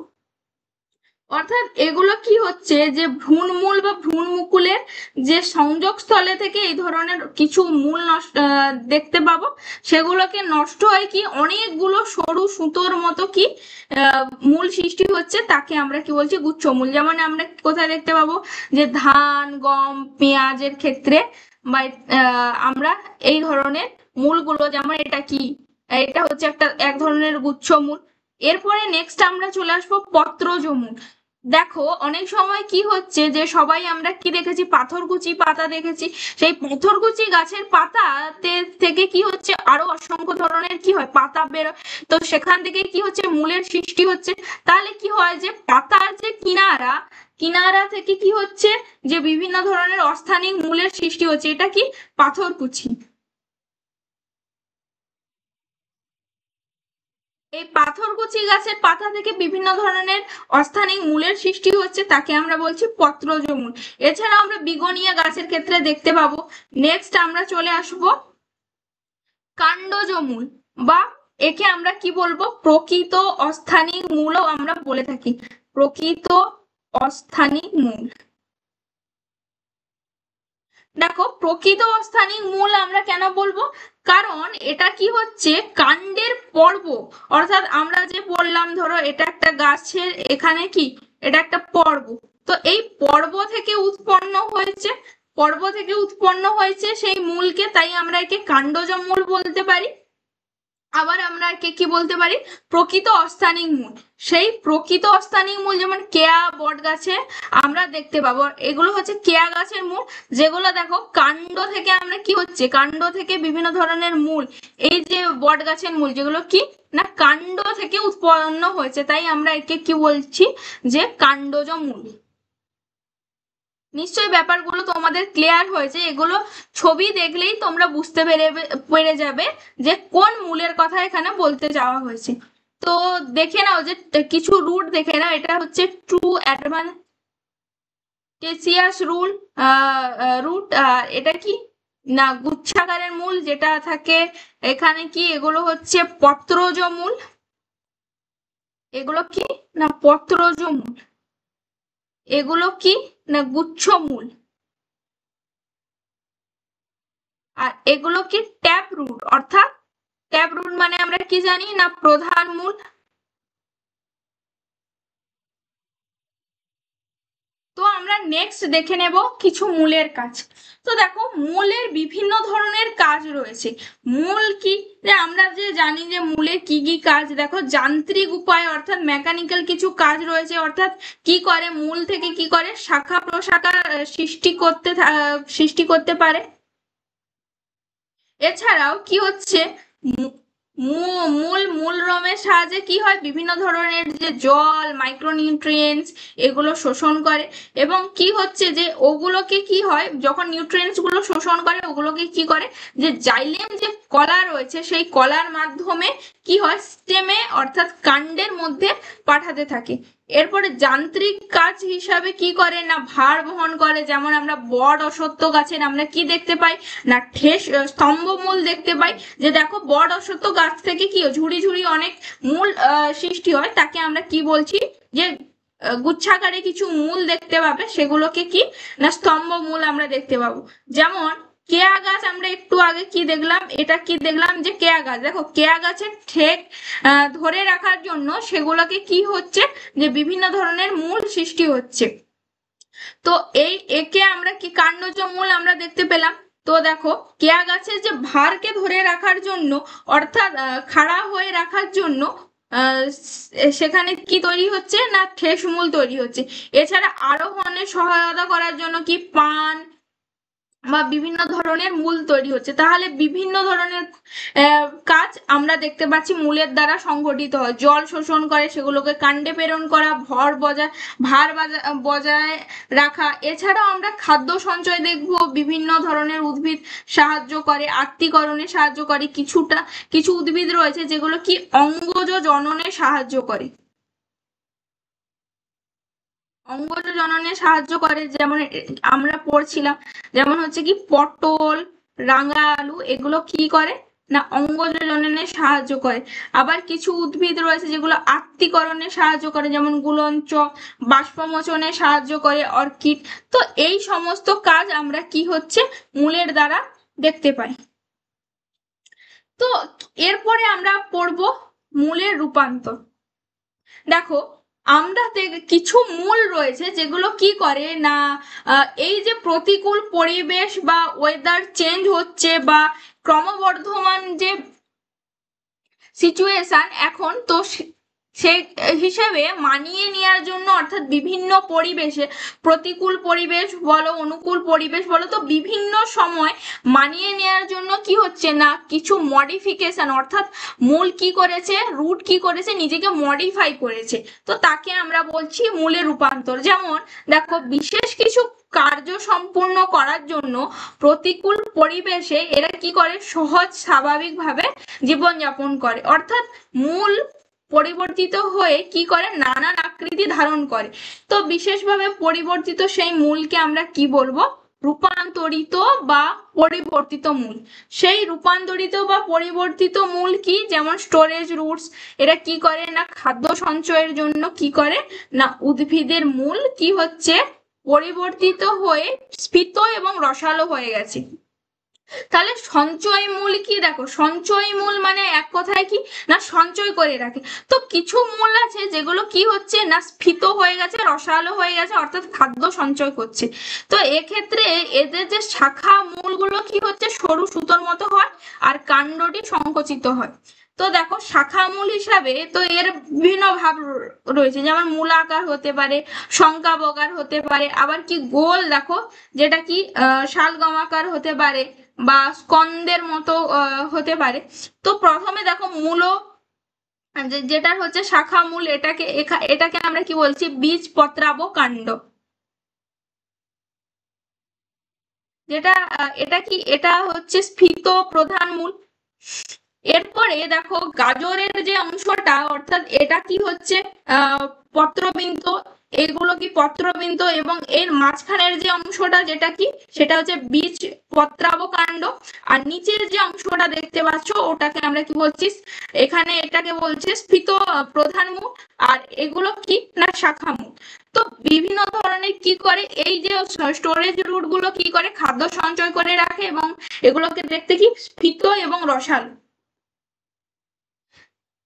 অর্থাৎ এগুলো কি হচ্ছে যে ভ্রূণমূল বা ভ্রূণমুকুলের যে সংযোগস্থলে থেকে এই ধরনের কিছু মূল দেখতে পাবো, সেগুলোকে নষ্ট হয় কি অনেকগুলো সরু সুতোর মতো কি মূল সৃষ্টি হচ্ছে, তাকে আমরা কি বলছি গুচ্ছমূল। যেমন আমরা কোথায় দেখতে পাবো যে ধান গম পেঁয়াজের ক্ষেত্রে বা আমরা এই ধরনের মূলগুলো যেমন এটা কি এটা হচ্ছে এক ধরনের গুচ্ছমূল। এরপরে নেক্সট আমরা চলে আসবো পত্রজ মূল। দেখো অনেক সময় কি হচ্ছে যে সবাই আমরা কি দেখেছি পাথরকুচি পাতা দেখেছি, সেই পাথরকুচি গাছের পাতাতে থেকে কি হচ্ছে আরো অসংখ্য ধরনের কি হয় পাতা বেরোয়। তো সেখান থেকে কি হচ্ছে মূলের সৃষ্টি হচ্ছে। তাহলে কি হয় যে পাতার যে কিনারা থেকে কি হচ্ছে যে বিভিন্ন ধরনের অস্থানিক মূলের সৃষ্টি হচ্ছে, এটা কি পাথরকুচি। এই পাথরকুচি গাছের পাতা থেকে বিভিন্ন ধরনের অস্থানিক মূলের সৃষ্টি হচ্ছে, তাকে আমরা বলছি পত্রজ মূল। এছাড়া আমরা বিগোনিয়া গাছের ক্ষেত্রে দেখতে পাবো। নেক্সট আমরা চলে আসবো কাণ্ডজ মূল বা একে আমরা কি বলবো প্রকৃত অস্থানিক মূলও আমরা বলে থাকি। প্রকৃত অস্থানিক মূল। দেখো প্রকৃত অস্থানিক মূল আমরা কেন বলবো, কারণ এটা কি হচ্ছে কাণ্ডের পর্ব, অর্থাৎ আমরা যে বললাম ধরো এটা একটা গাছের, এখানে কি এটা একটা পর্ব, তো এই পর্ব থেকে উৎপন্ন হয়েছে, সেই মূলকে, তাই আমরা একে কাণ্ডজ মূল বলতে পারি। আবার আমরা একে কি বলতে পারি, প্রকৃত অস্থানিক মূল। সেই প্রকৃত অস্থানিক মূল যেমন কেয়া বট গাছে আমরা দেখতে পাবো, এগুলো হচ্ছে কেয়া গাছের মূল, যেগুলো দেখো কাণ্ড থেকে আমরা কি হচ্ছে, কাণ্ড থেকে বিভিন্ন ধরনের মূল, এই যে বট গাছের মূল যেগুলো কি না কাণ্ড থেকে উৎপন্ন হয়েছে, তাই আমরা একে কি বলছি যে কাণ্ডজ মূল। নিশ্চয়ই ব্যাপারগুলো তোমাদের ক্লিয়ার হয়েছে, এগুলো ছবি দেখলেই তোমরা বুঝতে পেরে যাবে যে কোন মূলের কথা এখানে বলতে যাওয়া হয়েছে। তো দেখে নাও যে কিছু রুট দেখে নাও, এটা হচ্ছে ট্রু অ্যাডভান্টেসিয়াস রুট, এটা কি না গুচ্ছাকারের মূল যেটা থাকে এখানে, কি এগুলো হচ্ছে পত্রজ মূল, এগুলো কি না পত্রজ মূল, এগুলো কি না গুচ্ছ মূল, আর এগুলো কি ট্যাপ রুট, অর্থাৎ ট্যাপ রুট মানে আমরা কি জানি না প্রধান মূল। তো আমরা নেক্সট দেখে নেব কিছু মূলের কাজ। তো দেখো মূলের বিভিন্ন ধরনের কাজ রয়েছে। মূল কি, যে আমরা যে জানি যে মূলের কি কি কাজ, দেখো যান্ত্রিক উপায় অর্থাৎ মেকানিক্যাল কিছু কাজ রয়েছে, অর্থাৎ কি করে মূল থেকে কি করে শাখা প্রশাখা সৃষ্টি করতে পারে। এছাড়াও কি হচ্ছে মূলরমের সাহায্যে কি হয় বিভিন্ন ধরনের যে জল মাইক্রোনিউট্রিয়েন্টস এগুলো শোষণ করে, এবং কি হচ্ছে যে ওগুলোকে কি হয় যখন নিউট্রিয়েন্টস গুলো শোষণ করে ওগুলোকে কি করে যে জাইলেম যে কলা রয়েছে সেই কলার মাধ্যমে কি হয় স্টেমে অর্থাৎ কাণ্ডের মধ্যে পাঠাতে থাকে। এরপরে যান্ত্রিক কাজ হিসাবে কি করে না ভার বহন করে, যেমন আমরা বট অশ্বত্থ গাছের আমরা কি দেখতে পাই না স্তম্ভমূল দেখতে পাই, যে দেখো বট অশ্বত্থ গাছ থেকে কি ঝুড়ি ঝুড়ি অনেক মূল সৃষ্টি হয়, তাকে আমরা কি বলছি যে গুচ্ছাকারে কিছু মূল দেখতে পাবে, সেগুলোকে কি না স্তম্ভমূল আমরা দেখতে পাবো। যেমন কেয়া গাছ আমরা একটু আগে কি দেখলাম, এটা কি দেখলাম যে কেয়া গাছ, দেখো কেয়া গাছের ঠেক ধরে রাখার জন্য সেগুলোকে কি হচ্ছে যে বিভিন্ন ধরনের মূল সৃষ্টি হচ্ছে। তো একে আমরা কি কাণ্ডজ মূল আমরা দেখতে পেলাম। তো দেখো কেয়া গাছের যে ভারকে ধরে রাখার জন্য অর্থাৎ খাড়া হয়ে রাখার জন্য সেখানে কি তৈরি হচ্ছে না ঠেস মূল তৈরি হচ্ছে। এছাড়া আরোহণে সহায়তা করার জন্য কি পান বা বিভিন্ন ধরনের মূল তৈরি হচ্ছে। তাহলে বিভিন্ন ধরনের কাজ আমরা দেখতে পাচ্ছি মূলের দ্বারা সংঘটিত হয়। জল শোষণ করে সেগুলোকে কাণ্ডে প্রেরণ করা, ভার বজায় রাখা। এছাড়াও আমরা খাদ্য সঞ্চয় দেখবো, বিভিন্ন ধরনের উদ্ভিদ সাহায্য করে, আত্তীকরণে সাহায্য করে, কিছু উদ্ভিদ রয়েছে যেগুলো কি অঙ্গজ জননে সাহায্য করে, অঙ্গজ জননে সাহায্য করে, যেমন আমরা পড়ছিলাম যেমন হচ্ছে কি পটল, রাঙা আলু, এগুলো কি করে না অঙ্গজ জননে সাহায্য করে। আবার কিছু উদ্ভিদ রয়েছে যেগুলো আত্তীকরণে সাহায্য করে, যেমন গুলঞ্চ, বাষ্পমোচনে সাহায্য করে অর্কিড। তো এই সমস্ত কাজ আমরা কি হচ্ছে মূলের দ্বারা দেখতে পাই। তো এরপরে আমরা পড়বো মূলের রূপান্তর। দেখো আমরা কিছু মূল রয়েছে যেগুলো কি করে না এই যে প্রতিকূল পরিবেশ বা ওয়েদার চেঞ্জ হচ্ছে বা ক্রমবর্ধমান যে সিচুয়েশন এখন, তো সেই হিসেবে মানিয়ে নেওয়ার জন্য অর্থাৎ বিভিন্ন পরিবেশে প্রতিকূল পরিবেশ বলো অনুকূল পরিবেশ বলো, তো বিভিন্ন সময় মানিয়ে নেওয়ার জন্য কি হচ্ছে না কিছু মডিফিকেশন অর্থাৎ মূল কি করেছে রুট কি করেছে নিজেকে মডিফাই করেছে, তো তাকে আমরা বলছি মূলের রূপান্তর। যেমন দেখো বিশেষ কিছু কার্য সম্পূর্ণ করার জন্য প্রতিকূল পরিবেশে এরা কি করে সহজ স্বাভাবিকভাবে জীবনযাপন করে, অর্থাৎ মূল পরিবর্তিত হয়ে কি করে নানান আকৃতি ধারণ করে। তো বিশেষভাবে পরিবর্তিত সেই মূলকে আমরা কি বলবো রূপান্তরিত বা পরিবর্তিত মূল। সেই রূপান্তরিত বা পরিবর্তিত মূল কি, যেমন স্টোরেজ রুটস, এরা কি করে না খাদ্য সঞ্চয়ের জন্য কি করে না উদ্ভিদের মূল কি হচ্ছে পরিবর্তিত হয়ে স্ফীত এবং রসালো হয়ে গেছে। তাহলে সঞ্চয় মূল কি, দেখো সঞ্চয় মূল মানে এক কথায় কি না সঞ্চয় করে রাখে। তো কিছু মূল আছে যেগুলো কি হচ্ছে না স্ফীত হয়ে গেছে, রসালো হয়ে গেছে, অর্থাৎ খাদ্য সঞ্চয় করছে। তো এক্ষেত্রে এদের যে শাখা মূলগুলো কি হচ্ছে সরু সুতোর মতো হয় আর কাণ্ডটি সংকুচিত হয়। তো দেখো শাখা মূল হিসাবে তো এর বিভিন্ন ভাব রয়েছে, যেমন মূলাকার হতে পারে, শঙ্কাবগার হতে পারে, আবার কি গোল দেখো যেটা কি শালগমাকার হতে পারে বা স্কন্দের মতো হতে পারে। তো প্রথমে দেখো মূল যেটা হচ্ছে শাখা মূল, এটাকে আমরা কি বলছি বীজ পত্রাব কাণ্ড। যেটা এটা কি এটা হচ্ছে স্ফীত প্রধান মূল। এরপরে দেখো গাজরের যে অংশটা অর্থাৎ এটা কি হচ্ছে পত্রবিন্দ, এগুলো কি পত্রবিন্দ, এবং এর মাঝখানের যে অংশটা যেটা কি সেটা হচ্ছে বীজ পত্রাবকাণ্ড। আর নিচের যে অংশটা দেখতে পাচ্ছ ওটাকে আমরা কি বলছি এখানে এটাকে বলছে স্ফীত প্রধান মুখ, আর এগুলো কি না শাখা মুখ। তো বিভিন্ন ধরনের কি করে এই যে স্টোরেজ রুট গুলো কি করে খাদ্য সঞ্চয় করে রাখে এবং এগুলোকে দেখতে কি স্ফীত এবং রসালো।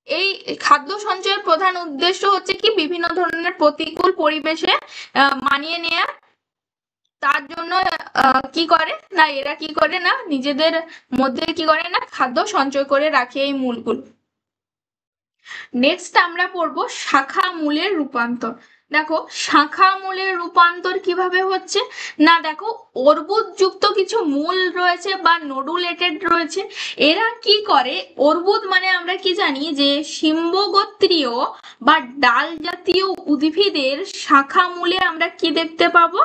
এই খাদ্য সঞ্চয়ের প্রধান উদ্দেশ্য হচ্ছে কি বিভিন্ন ধরনের প্রতিকূল পরিবেশে মানিয়ে নেয়া। তার জন্য কি করে না এরা কি করে না নিজেদের মধ্যে কি করে না খাদ্য সঞ্চয় করে রাখে এই মূলগুলো। নেক্সট আমরা পড়বো শাখা মূলের রূপান্তর। দেখো শাখা মূলের রূপান্তর কিভাবে হচ্ছে না দেখো অর্বুদ যুক্ত কিছু মূল রয়েছে বা নোডুলেটেড রয়েছে, এরা কি করে অর্বুদ মানে আমরা কি জানি যে শিম্বগোত্রীয় বা ডাল জাতীয় উদ্ভিদের শাখা মূলে আমরা কি দেখতে পাবো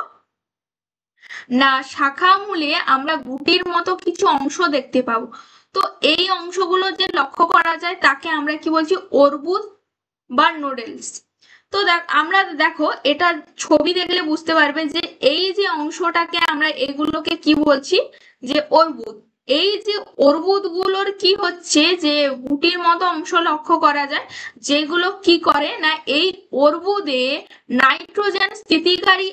না শাখা মূলে আমরা গুটির মতো কিছু অংশ দেখতে পাবো। তো এই অংশগুলো যে লক্ষ্য করা যায় তাকে আমরা কি বলছি অর্বুদ বা নোডেলস। তো আমরা দেখো এটা ছবি দেখলে বুঝতে পারবে যে এই যে অংশটাকে আমরা এগুলোকে কি বলছি যে অর্বুদ। এই যে অর্বুদ গুলোর কি হচ্ছে যে গুটির মতো অংশ লক্ষ্য করা যায়, যেগুলো কি করে না এই অর্বুদে নাইট্রোজেন স্থিতিকারী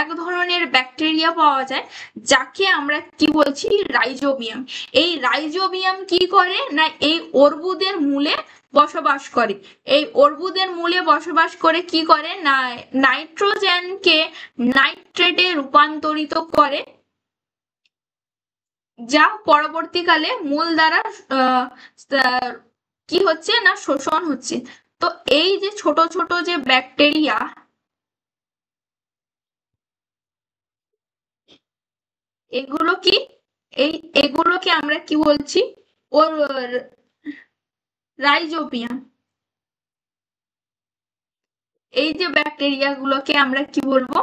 এক ধরনের ব্যাকটেরিয়া পাওয়া যায় যাকে আমরা কি বলছি রাইজোবিয়াম। এই রাইজোবিয়াম কি করে না এই অর্বুদের মূলে বসবাস করে। এই অর্বুদের মূলে বসবাস করে কি করে না নাইট্রোজেনকে নাইট্রেটে রূপান্তরিত করে, যা পরবর্তীকালে মূল দ্বারা কি হচ্ছে না শোষণ হচ্ছে। তো এই যে ছোট ছোট যে ব্যাকটেরিয়া এগুলো কি এগুলোকে আমরা কি বলছি ওর রাইজোবিয়াম। এই যে ব্যাকটেরিয়া গুলোকে আমরা কি বলবো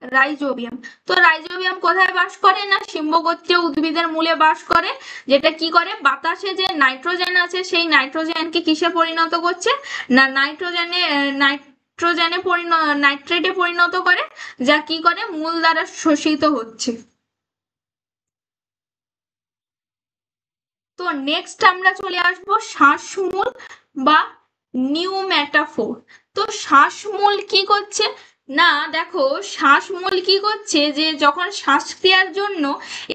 রাইজোবিয়াম। তো রাইজোবিয়াম কোথায় বাস করে না শিম্বগোত্রীয় উদ্ভিদের মূলে বাস করে, যেটা কি করে বাতাসে যে নাইট্রোজেন আছে সেই নাইট্রোজেনকে কিসে পরিণত করছে না নাইট্রেটে পরিণত করে, যা কি করে মূল দ্বারা শোষিত হচ্ছে। তো নেক্সট আমরা চলে আসবো শ্বাসমূল বা নিউম্যাটাফোর। তো শ্বাসমূল কি করছে না দেখো শ্বাসমূল কি করছে যে যখন শ্বাসক্রিয়ার জন্য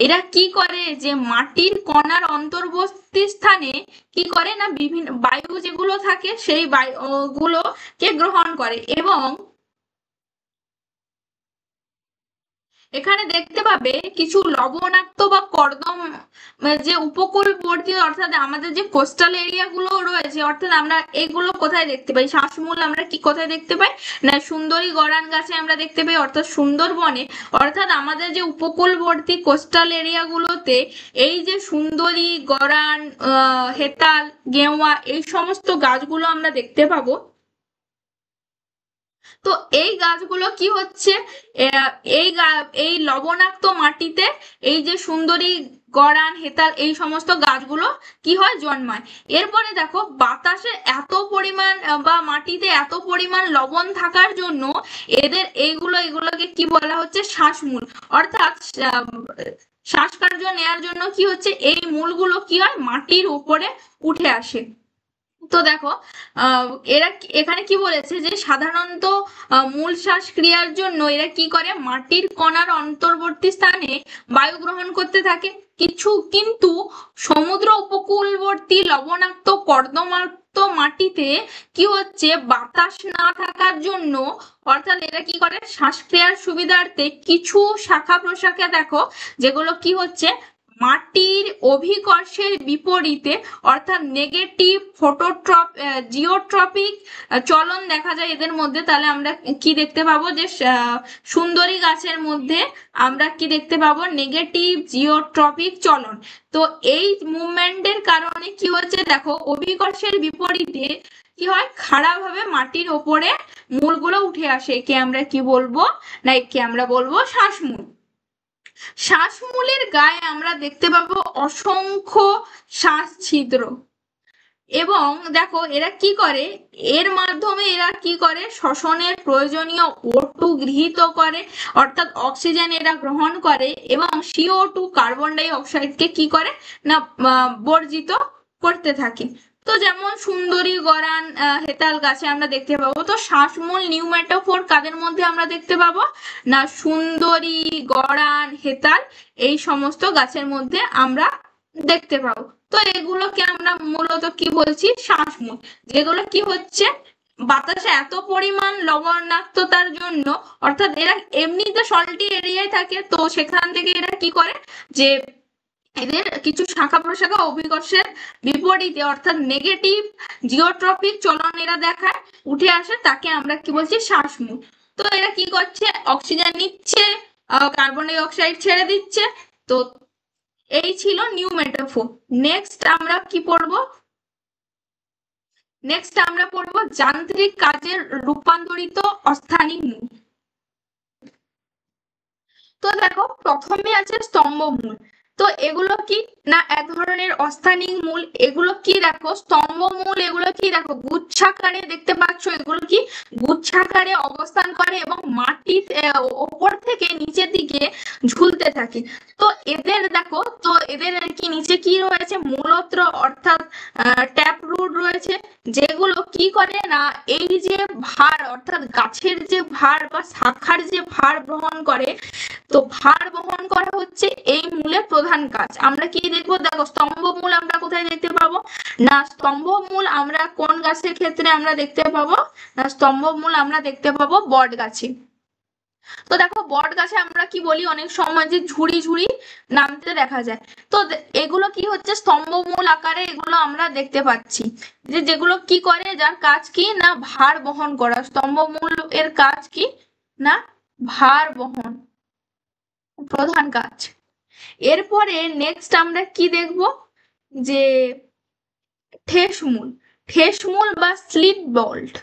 এরা কি করে যে মাটির কণার অন্তর্বর্তী স্থানে কি করে না বিভিন্ন বায়ু যেগুলো থাকে সেই বায়ুগুলোকে গ্রহণ করে। এবং এখানে দেখতে পাবে কিছু লবণাক্ত বা কর্দম যে উপকূলবর্তী অর্থাৎ আমাদের যে কোস্টাল এরিয়া গুলো রয়েছে অর্থাৎ আমরা এগুলো কোথায় দেখতে পাই শ্বাসমূল আমরা কি কোথায় দেখতে পাই না সুন্দরী গড়ান গাছে আমরা দেখতে পাই অর্থাৎ সুন্দরবনে, অর্থাৎ আমাদের যে উপকূলবর্তী কোস্টাল এরিয়া গুলোতে এই যে সুন্দরী গড়ান হেতাল গেওয়া এই সমস্ত গাছগুলো আমরা দেখতে পাবো। তো এই গাছগুলো কি হচ্ছে এই লবণাক্ত মাটিতে এই যে সুন্দরী গড়ান, হেতাল এই সমস্ত গাছগুলো কি হয় জন্মায়। এরপরে দেখো বাতাসে এত পরিমাণ বা মাটিতে এত পরিমাণ লবণ থাকার জন্য এগুলোকে কি বলা হচ্ছে শ্বাসমূল। অর্থাৎ শ্বাসকার্য নেওয়ার জন্য কি হচ্ছে এই মূলগুলো কি হয় মাটির উপরে উঠে আসে। তো দেখো এরা এখানে কি বলেছে যে সাধারণত মূল শ্বাসক্রিয়ার জন্য এরা কি করে মাটির কণার অন্তর্বর্তী স্থানে বায়ু গ্রহণ করতে থাকে। কিন্তু সমুদ্র উপকূলবর্তী লবণাক্ত কর্দমাক্ত মাটিতে কি হচ্ছে বাতাস না থাকার জন্য, অর্থাৎ এরা কি করে শ্বাসক্রিয়ার সুবিধার্থে কিছু শাখা প্রশাখা দেখো যেগুলো কি হচ্ছে মাটির অভিকর্ষের বিপরীতে অর্থাৎ নেগেটিভ জিওট্রপিক চলন দেখা যায় এদের মধ্যে। তাহলে আমরা কি দেখতে পাবো যে সুন্দরী গাছের মধ্যে আমরা কি দেখতে পাবো নেগেটিভ জিওট্রপিক চলন। তো এই মুভমেন্টের কারণে কি হচ্ছে দেখো অভিকর্ষের বিপরীতে কি হয় খাড়াভাবে মাটির ওপরে মূলগুলো উঠে আসে। একে আমরা কি বলবো না একে আমরা বলবো শ্বাসমূল। শ্বাসমূলের গায়ে আমরা দেখতে পাবো অসংখ্য শ্বাস ছিদ্র এবং দেখো এরা কি করে এর মাধ্যমে এরা কি করে শ্বসনের প্রয়োজনীয় O2 গৃহীত করে, অর্থাৎ অক্সিজেন এরা গ্রহণ করে এবং CO2 কার্বন ডাই অক্সাইডকে কি করে না বর্জিত করতে থাকে। তো যেমন সুন্দরী গড়ান হেতাল গাছে আমরা দেখতে পাবো। তো শ্বাসমূল নিউমেটোফোর কাদের মধ্যে আমরা দেখতে পাবো না সুন্দরী গড়ান হেতাল এই সমস্ত গাছের মধ্যে আমরা দেখতে পাবো। তো এগুলোকে আমরা মূলত কি বলছি শ্বাসমূল, যেগুলো কি হচ্ছে বাতাসে এত পরিমাণ লবণাক্ততার জন্য, অর্থাৎ এরা এমনিতে সল্টি এরিয়ায় থাকে তো সেখান থেকে এরা কি করে যে এদের কিছু শাখা প্রশাখা অভিকর্ষের বিপরীতে অর্থাৎ নেগেটিভ জিওট্রপিক চলন এরা দেখায় উঠে আসে, তাকে আমরা কি বলছি শ্বাসমূল। তো এরা কি করছে অক্সিজেন নিচ্ছে কার্বন ডাই অক্সাইড ছেড়ে দিচ্ছে। তো এই ছিল নিউমেটোফোর। নেক্সট আমরা কি পড়বো যান্ত্রিক কাজের রূপান্তরিত অস্থানিক মূল। তো দেখো প্রথমে আছে স্তম্ভমূল। তো এগুলো কি না এক ধরনের অস্থানিক মূল। এগুলো কি দেখো স্তম্ভমূল, এগুলো কি দেখো গুচ্ছাকারে দেখতে পাচ্ছ, এগুলো কি গুচ্ছাকারে অবস্থান করে এবং মাটির ওপর থেকে নিচের দিকে ঝুলতে থাকে। তো এদের দেখো তো এদের কি নিচে কি রয়েছে মূলত্র অর্থাৎ ট্যাপ রুট রয়েছে, যেগুলো কি করে না এই যে ভার অর্থাৎ গাছের যে ভার বা শাখার যে ভার বহন করে, তো ভার বহন করা হচ্ছে এই মূলের প্রধান কাজ। আমরা কি দেখবো দেখো স্তম্ভমূল আমরা কোথায় দেখতে পাবো না স্তম্ভমূল আমরা কোন গাছের ক্ষেত্রে আমরা দেখতে পাবো না স্তম্ভমূল আমরা দেখতে পাবো বট গাছে। তো দেখো বট গাছে আমরা কি বলি অনেক সময় যে ঝুড়ি ঝুড়ি নামতে দেখা যায়। তো এগুলো কি হচ্ছে স্তম্ভমূল আকারে এগুলো আমরা দেখতে পাচ্ছি যে যেগুলো কি করে যার কাজ কি না ভার বহন করা। স্তম্ভমূল এর কাজ কি না ভার বহন প্রধান কাজ। এরপরে নেক্সট আমরা কি দেখব যে ঠেসমূল বা স্লিট বল্ট।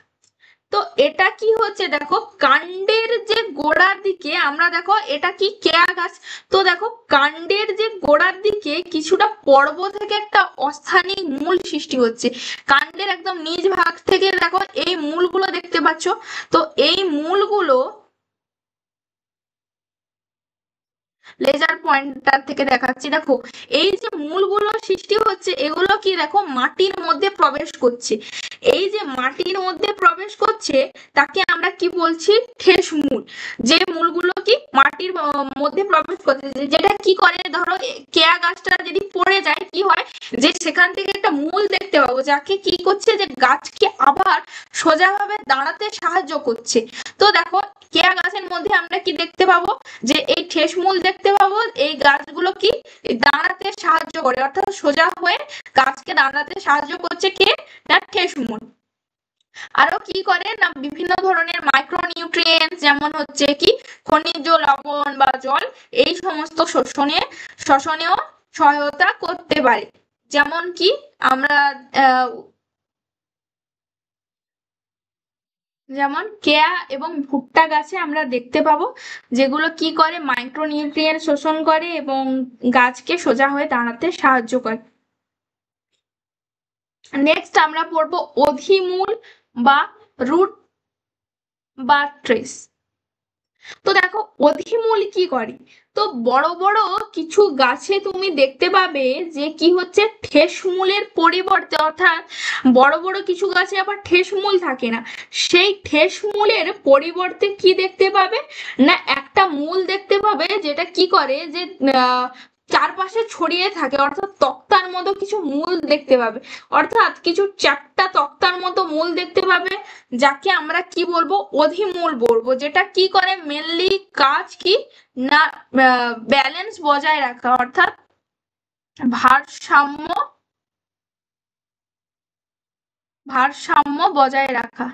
তো এটা কি হচ্ছে দেখো কাণ্ডের যে গোড়ার দিকে আমরা দেখো এটা কি কেয়া গাছ। তো দেখো কাণ্ডের যে গোড়ার দিকে কিছুটা পর্ব থেকে একটা অস্থানিক মূল সৃষ্টি হচ্ছে। কাণ্ডের একদম নিচ ভাগ থেকে দেখো এই মূলগুলো দেখতে পাচ্ছ। তো এই মূলগুলো লেজার পয়েন্টার থেকে দেখাচ্ছি। দেখো এই যে মূলগুলো সৃষ্টি হচ্ছে এগুলো কি দেখো মাটির মধ্যে প্রবেশ করছে। এই যে মাটির মধ্যে প্রবেশ করছে তাকে আমরা কি বলছি ঠেসমূল। যে মূলগুলো কি মাটির মধ্যে প্রবেশ করছে যেটা কি করে ধরো কেয়া গাছটা যদি পড়ে যায় কি হয় যে সেখান থেকে একটা মূল দেখতে পাবো যাকে কি করছে যে গাছকে আবার সোজাভাবে দাঁড়াতে সাহায্য করছে। তো দেখো কেয়া গাছের মধ্যে আমরা কি দেখতে পাবো যে এই ঠেসমূল দেখতে পাবো। এই গাছগুলো কি দাঁড়াতে সাহায্য করে অর্থাৎ সোজা হয়ে গাছকে দাঁড়াতে সাহায্য করছে কে না ঠেসমূল। আরো কি করে না বিভিন্ন ধরনের মাইক্রোনিউট্রিয়েন্টস যেমন হচ্ছে কি খনিজ লবণ বা জল এই সমস্ত শোষণেও সহায়তা করতে পারে। যেমন কি আমরা যেমন কেয়া এবং ভুট্টা গাছে আমরা দেখতে পাবো, যেগুলো কি করে মাইক্রোনিউট্রিয়েন্ট শোষণ করে এবং গাছকে সোজা হয়ে দাঁড়াতে সাহায্য করে। নেক্সট আমরা পড়বো অধিমূল বা রুট বা ট্রেস। তো দেখো অধিমূল কি করে, তো বড় বড় কিছু গাছে তুমি দেখতে পাবে যে কি হচ্ছে ঠেস মূলের পরিবর্তে, অর্থাৎ বড় বড় কিছু গাছে আবার ঠেস মূল থাকে না, সেই ঠেস মূলের পরিবর্তে কি দেখতে পাবে না একটা মূল দেখতে পাবে যেটা কি করে যে চারপাশে ছড়িয়ে থাকে, অর্থাৎ তক্তার মতো কিছু মূল দেখতে পাবে, অর্থাৎ কিছু চ্যাপ্টা তক্তার মতো মূল দেখতে পাবে, যাকে আমরা কি বলবো অধিমূল বলবো, যেটা কি করে মেনলি কাজ কি না ব্যালেন্স বজায় রাখা, অর্থাৎ ভারসাম্য ভারসাম্য বজায় রাখা।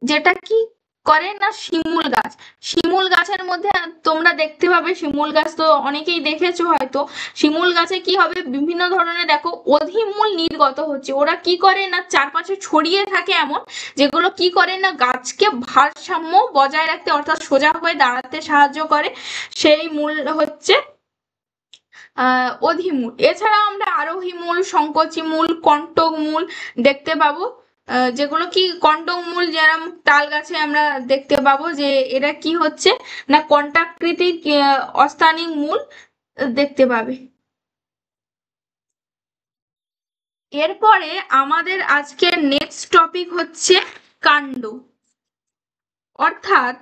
যেটা কি করে না শিমুল গাছ, শিমুল গাছের মধ্যে তোমরা দেখতে পাবে, শিমুল গাছ তো অনেকেই দেখেছো হয়তো, শিমুল গাছে কি হবে বিভিন্ন ধরনের দেখো অধিমূল নির্গত হচ্ছে, ওরা কি করে না চারপাশে ছড়িয়ে থাকে এমন, যেগুলো কি করে না গাছকে ভারসাম্য বজায় রাখতে অর্থাৎ সোজা হয়ে দাঁড়াতে সাহায্য করে, সেই মূল হচ্ছে অধিমূল। এছাড়া আমরা আরোহী মূল, সংকোচী মূল, কণ্টক মূল দেখতে পাবো, যেগুলো কি কণ্টক মূল যেরকম তাল গাছে আমরা দেখতে পাবো যে এরা কি হচ্ছে না কণ্টাকৃতির অস্থানিক মূল দেখতে পাবে। এরপরে আমাদের আজকের নেক্সট টপিক হচ্ছে কাণ্ড, অর্থাৎ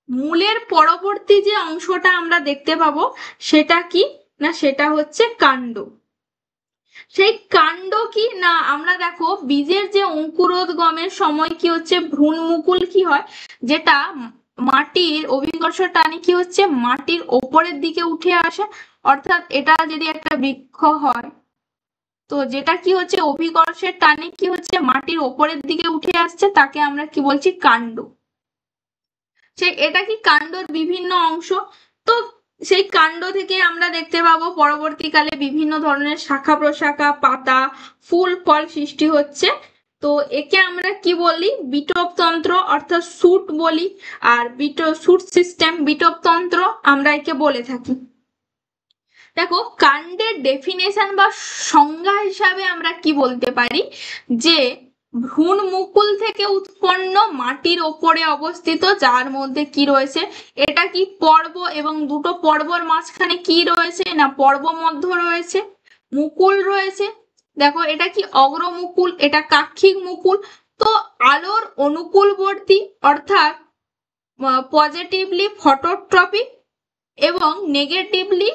মূলের পরবর্তী যে অংশটা আমরা দেখতে পাবো সেটা কি না সেটা হচ্ছে কাণ্ড। সেই কাণ্ড কি না আমরা দেখো বীজের যে অঙ্কুরোদ্গমের সময় কি হচ্ছে ভ্রূণমুকুল কি হয়, যেটা মাটির অভিকর্ষ টানে কি হচ্ছে মাটির ওপরের দিকে উঠে আসে, অর্থাৎ এটা যদি একটা বৃক্ষ হয় তো যেটা কি হচ্ছে অভিকর্ষের টানে কি হচ্ছে মাটির ওপরের দিকে উঠে আসছে, তাকে আমরা কি বলছি কাণ্ড। সে এটা কি কাণ্ডর বিভিন্ন অংশ, তো সেই কাণ্ড থেকে আমরা দেখতে পাবো পরবর্তীকালে বিভিন্ন ধরনের শাখা প্রশাখা পাতা ফুল ফল সৃষ্টি হচ্ছে, তো একে আমরা কি বলি বিটপতন্ত্র অর্থাৎ শুট বলি, আর শুট সিস্টেম বিটপতন্ত্র আমরা একে বলে থাকি। দেখো কাণ্ডের ডেফিনেশন বা সংজ্ঞা হিসাবে আমরা কি বলতে পারি যে ভ্রূণ মুকুল থেকে উৎপন্ন মাটির ওপরে অবস্থিত, যার মধ্যে কি রয়েছে এটা কি পর্ব এবং দুটো পর্বর মাঝখানে কি রয়েছে না পর্ব মধ্য রয়েছে, মুকুল রয়েছে, দেখো এটা কি অগ্রমুকুল এটা কাক্ষিক মুকুল, তো আলোর অনুকূলবর্তী অর্থাৎ পজিটিভলি ফটোট্রপিক এবং নেগেটিভলি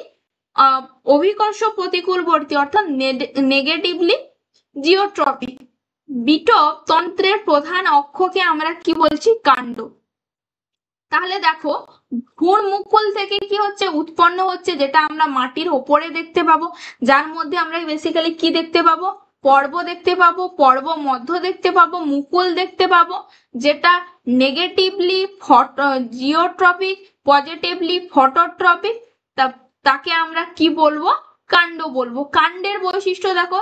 অভিকর্ষ প্রতিকূলবর্তী অর্থাৎ নেগেটিভলি জিওট্রপিক। বিটপ তন্ত্রের প্রধান অক্ষকে আমরা কি বলছি কাণ্ড। তাহলে দেখো ভ্রূণ মুকুল থেকে কি হচ্ছে উৎপন্ন হচ্ছে যেটা আমরা মাটির ওপরে দেখতে পাবো, যার মধ্যে আমরা বেসিক্যালি কি দেখতে পাবো পর্ব দেখতে পাবো, পর্ব মধ্য দেখতে পাবো, মুকুল দেখতে পাবো, যেটা নেগেটিভলি জিওট্রপিক পজিটিভলি ফটোট্রপিক, তাকে আমরা কি বলবো কাণ্ড বলবো। কাণ্ডের বৈশিষ্ট্য দেখো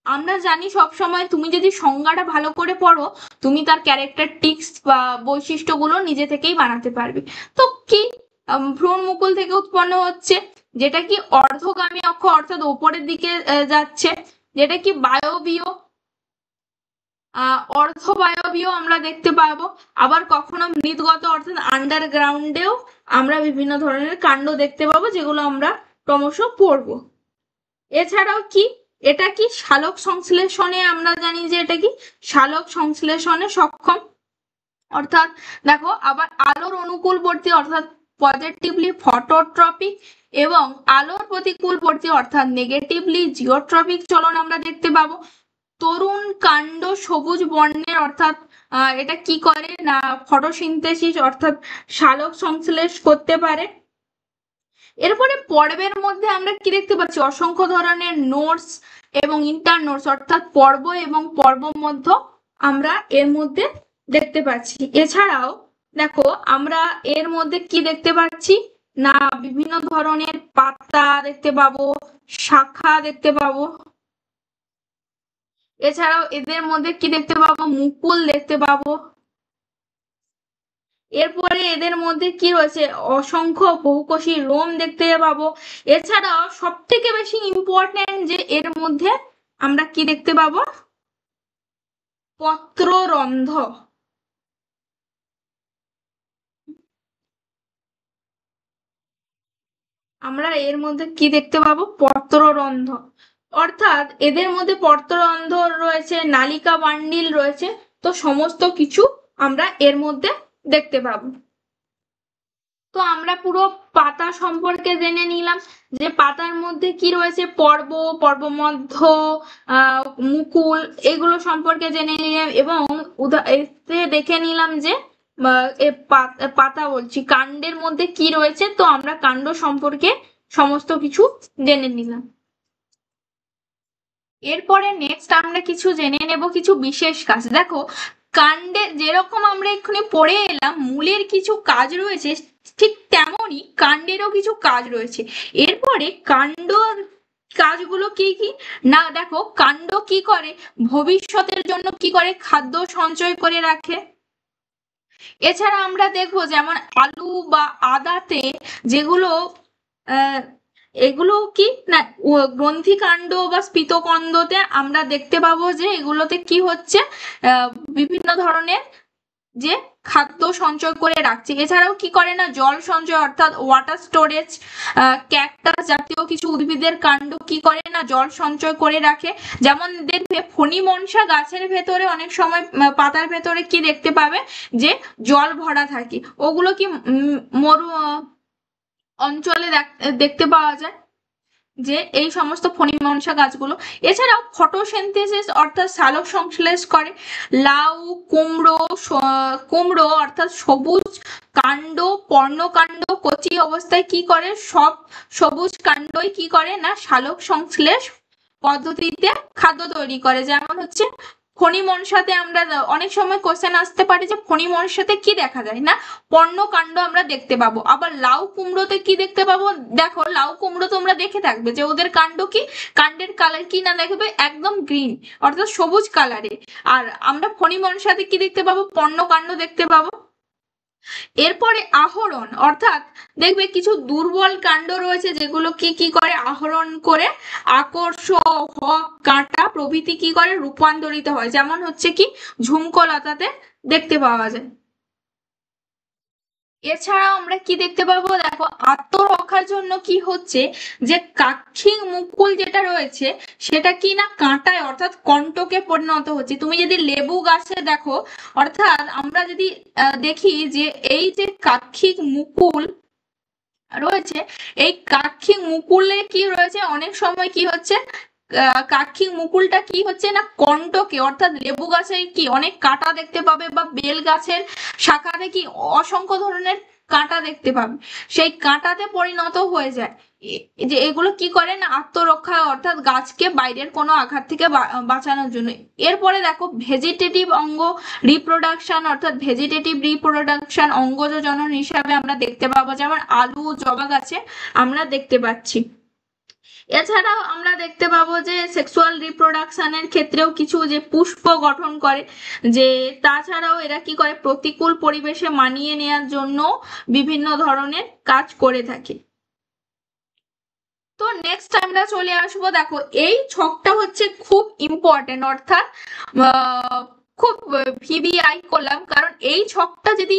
আমরা জানি সব সময় তুমি যদি সংজ্ঞাটা ভালো করে পড়ো তুমি তার ক্যারেক্টারিস্টিক্স বা বৈশিষ্ট্যগুলো নিজে থেকেই বানাতে পারবে। তো কি ভ্রূণ মুকুল থেকে উৎপন্ন হচ্ছে যেটা কি অর্ধগামী অক্ষ অর্থাৎ উপরের দিকে যাচ্ছে, যেটা কি বায়বীয় অর্ধবায়বীয় আমরা দেখতে পাবো, আবার কখনো মৃদগত অর্থাৎ আন্ডারগ্রাউন্ডেও আমরা বিভিন্ন ধরনের কাণ্ড দেখতে পাবো, যেগুলো আমরা ক্রমশ পড়বো। এছাড়াও কি এটা কি সালোক সংশ্লেষণে আমরা জানি যে এটা কি সালোক সংশ্লেষণে সক্ষম, অর্থাৎ দেখো আবার আলোর অনুকূলবর্তী অর্থাৎ পজিটিভলি ফটোট্রপিক এবং আলোর প্রতিকূলবর্তী অর্থাৎ নেগেটিভলি জিওট্রপিক চলন আমরা দেখতে পাবো। তরুণ কাণ্ড সবুজ বর্ণের অর্থাৎ এটা কি করে না ফটোসিনথেসিস অর্থাৎ সালোক সংশ্লেষ করতে পারে। এরপরে পর্বের মধ্যে আমরা কি দেখতে পাচ্ছি অসংখ্য ধরনের নোটস এবং ইন্টারনোটস অর্থাৎ পর্ব এবং পর্ব মধ্য আমরা এর মধ্যে দেখতে পাচ্ছি। এছাড়াও দেখো আমরা এর মধ্যে কি দেখতে পাচ্ছি না বিভিন্ন ধরনের পাতা দেখতে পাবো, শাখা দেখতে পাবো। এছাড়াও এদের মধ্যে কি দেখতে পাবো, মুকুল দেখতে পাবো। এরপরে এদের মধ্যে কি রয়েছে, অসংখ্য বহুকোষী লোম দেখতে পাবো। এছাড়াও সব থেকে বেশি ইম্পর্টেন্ট যে এর মধ্যে আমরা কি দেখতে পাবো, পত্ররন্ধ্র। আমরা এর মধ্যে কি দেখতে পাবো, পত্ররন্ধ্র। অর্থাৎ এদের মধ্যে পত্ররন্ধ্র রয়েছে, নালিকা বান্ডিল রয়েছে, তো সমস্ত কিছু আমরা এর মধ্যে দেখতে পাবো। তো আমরা পুরো পাতা সম্পর্কে জেনে নিলাম যে পাতার মধ্যে কি রয়েছে, পর্ব, পর্বমধ্য, মুকুল, এগুলো সম্পর্কে জেনে নিলাম। এবং এতে দেখে নিলাম যে পাতা বলছি, কাণ্ডের মধ্যে কি রয়েছে, তো আমরা কাণ্ড সম্পর্কে সমস্ত কিছু জেনে নিলাম। এরপরে নেক্সট আমরা কিছু জেনে নেব কিছু বিশেষ কাজ। দেখো, কাণ্ডে যেরকম আমরা এক্ষুনি পড়ে এলাম মূলের কিছু কাজ রয়েছে, ঠিক তেমনই কাণ্ডেরও কিছু কাজ রয়েছে। এরপরে কাণ্ড কাজগুলো কি কি না, দেখো কাণ্ড কি করে, ভবিষ্যতের জন্য কি করে, খাদ্য সঞ্চয় করে রাখে। এছাড়া আমরা দেখবো যেমন আলু বা আদাতে যেগুলো এগুলো কি না, গ্রন্থিকাণ্ড বা স্ফীতকন্দতে আমরা দেখতে পাবো যে এগুলোতে কি হচ্ছে, বিভিন্ন ধরনের যে খাদ্য সঞ্চয় করে রাখছে। এছাড়াও কি করে না, জল সঞ্চয় অর্থাৎ ওয়াটার স্টোরেজ। ক্যাকটাস জাতীয় কিছু উদ্ভিদের কাণ্ড কি করে না, জল সঞ্চয় করে রাখে। যেমন দেখবে ফণিমনসা গাছের ভেতরে অনেক সময় পাতার ভেতরে কি দেখতে পাবে, যে জল ভরা থাকে, ওগুলো কি মরু অঞ্চলে দেখতে পাওয়া যায়, যে এই সমস্ত ফণিমনসা গাছগুলো। এছাড়াও ফটোসিনথেসিস অর্থাৎ সালোক সংশ্লেষ করে। লাউ, কুমড়ো অর্থাৎ সবুজ কাণ্ড, পর্ণকাণ্ড কচি অবস্থায় কি করে, সব সবুজ কাণ্ডই কি করে না, সালোক সংশ্লেষ পদ্ধতিতে খাদ্য তৈরি করে। যেমন হচ্ছে ফণিমনসাতে আমরা অনেক সময় কোশ্চেন আসতে পারে যে ফণিমনসাতে কি দেখা যায় না, পর্ণকাণ্ড আমরা দেখতে পাবো। আবার লাউ কুমড়োতে কি দেখতে পাবো, দেখো লাউ কুমড়ো তোমরা দেখে থাকবে যে ওদের কাণ্ড কি, কাণ্ডের কালার কি না দেখবে একদম গ্রিন অর্থাৎ সবুজ কালারে। আর আমরা ফণিমনসাতে কি দেখতে পাবো, পর্ণকাণ্ড দেখতে পাবো। এরপরে আহরণ অর্থাৎ দেখবে কিছু দুর্বল কাণ্ড রয়েছে যেগুলো কি করে, আহরণ করে আকর্ষ, হক, কাঁটা প্রভৃতি কি করে রূপান্তরিত হয়। যেমন হচ্ছে কি ঝুমকো লতাতে দেখতে পাওয়া যায়। এছাড়াও আমরা কি দেখতে পাবো, দেখো আত্মরক্ষার জন্য কি হচ্ছে, যে কাক্ষিক মুকুল যেটা রয়েছে সেটা কি না কাঁটায় অর্থাৎ কণ্টকে পরিণত হচ্ছে। তুমি যদি লেবু গাছে দেখো, অর্থাৎ আমরা যদি দেখি যে এই যে কাক্ষিক মুকুল রয়েছে, এই কাক্ষিক মুকুলে কি রয়েছে, অনেক সময় কি হচ্ছে, কাক্ষিক মুকুলটা কি হচ্ছে না কণ্টকে অর্থাৎ লেবু গাছে কি অনেক কাঁটা দেখতে পাবে, বা বেল গাছের শাখাতে কি অসংখ্য ধরনের কাঁটা দেখতে পাবে, সেই কাঁটাতে পরিণত হয়ে যায়। যে এগুলো কি করে না আত্মরক্ষা অর্থাৎ গাছকে বাইরের কোনো আঘাত থেকে বাঁচানোর জন্য। এরপরে দেখো ভেজিটেটিভ অঙ্গ রিপ্রোডাকশন অর্থাৎ ভেজিটেটিভ রিপ্রোডাকশন অঙ্গজ জনন হিসাবে আমরা দেখতে পাবো, যেমন আলু, জবা গাছে আমরা দেখতে পাচ্ছি। এছাড়াও আমরা দেখতে পাবো যে সেক্সুয়াল রিপ্রোডাকশনের ক্ষেত্রেও কিছু যে পুষ্প গঠন করে, যে তাছাড়াও এরা কি করে প্রতিকূল পরিবেশে মানিয়ে নেওয়ার জন্য বিভিন্ন ধরনের কাজ করে থাকে। তো নেক্সট আমরা চলে আসবো, দেখো এই ছকটা হচ্ছে খুব ইম্পর্টেন্ট, অর্থাৎ খুব ভিভিআই করলাম, কারণ এই ছকটা যদি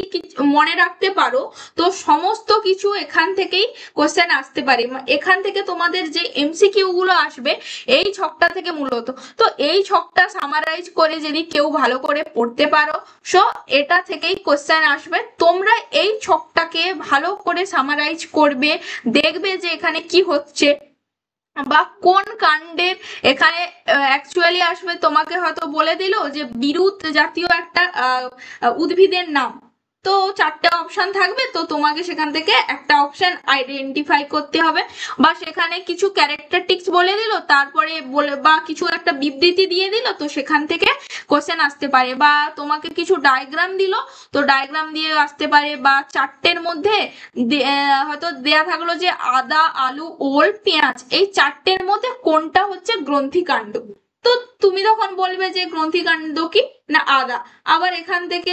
মনে রাখতে পারো তো সমস্ত কিছু এখান থেকেই কোশ্চেন আসতে পারে। এখান থেকে তোমাদের যে এমসিকিউ গুলো আসবে এই ছকটা থেকে মূলত। তো এই ছকটা সামারাইজ করে যদি কেউ ভালো করে পড়তে পারো, সো এটা থেকেই কোশ্চেন আসবে। তোমরা এই ছকটাকে ভালো করে সামারাইজ করবে, দেখবে যে এখানে কি হচ্ছে বা কোন কাণ্ডের এখানে অ্যাকচুয়ালি আসবে। তোমাকে হয়তো বলে দিল যে বিরুৎ জাতীয় একটা উদ্ভিদের নাম, তো চারটে অপশন থাকবে, তো তোমাকে সেখান থেকে একটা অপশন আইডেন্টিফাই করতে হবে। বা সেখানে কিছু ক্যারেক্টারিস্টিক্স বলে দিল, তারপরে বলে বা কিছু একটা বিবৃতি দিয়ে দিল, তো সেখান থেকে কোশ্চেন আসতে পারে। বা তোমাকে কিছু ডায়াগ্রাম দিল, তো ডায়াগ্রাম দিয়ে আসতে পারে। বা চারটের মধ্যে হয়তো দেয়া থাকলো যে আদা, আলু, ওল, পেঁয়াজ, এই চারটের মধ্যে কোনটা হচ্ছে গ্রন্থিকাণ্ড, তো তুমি তখন বলবে যে গ্রন্থিকাণ্ড কি না আদা। আবার এখান থেকে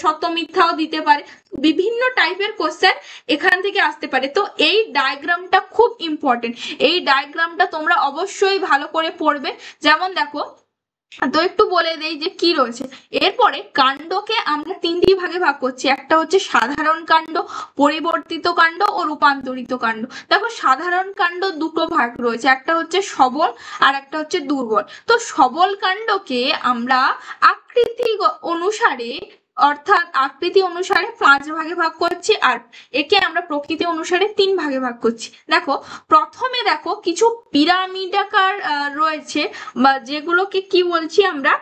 সত্য মিথ্যাও দিতে পারে, বিভিন্ন টাইপের কোশ্চেন এখান থেকে আসতে পারে। তো এই ডায়াগ্রামটা খুব ইম্পর্টেন্ট, এই ডায়াগ্রামটা তোমরা অবশ্যই ভালো করে পড়বে। যেমন দেখো, তো একটু বলে দেই যে কি রয়েছে। এরপরে কাণ্ডকে আমরা তিনটি ভাগে ভাগ করছি, একটা হচ্ছে সাধারণ কাণ্ড, পরিবর্তিত কাণ্ড ও রূপান্তরিত কাণ্ড। দেখো সাধারণ কাণ্ড দুটো ভাগ রয়েছে, একটা হচ্ছে সবল আর একটা হচ্ছে দুর্বল। তো সবল কাণ্ডকে আমরা আকৃতি অনুসারে, অর্থাৎ আকৃতি অনুসারে 5 ভাগে ভাগ করছি, আর একে আমরা প্রকৃতি অনুসারে 3 ভাগে ভাগ করছি। দেখো প্রথমে দেখো কিছু পিরামিডাকার রয়েছে, বা যেগুলোকে কি বলছি আমরা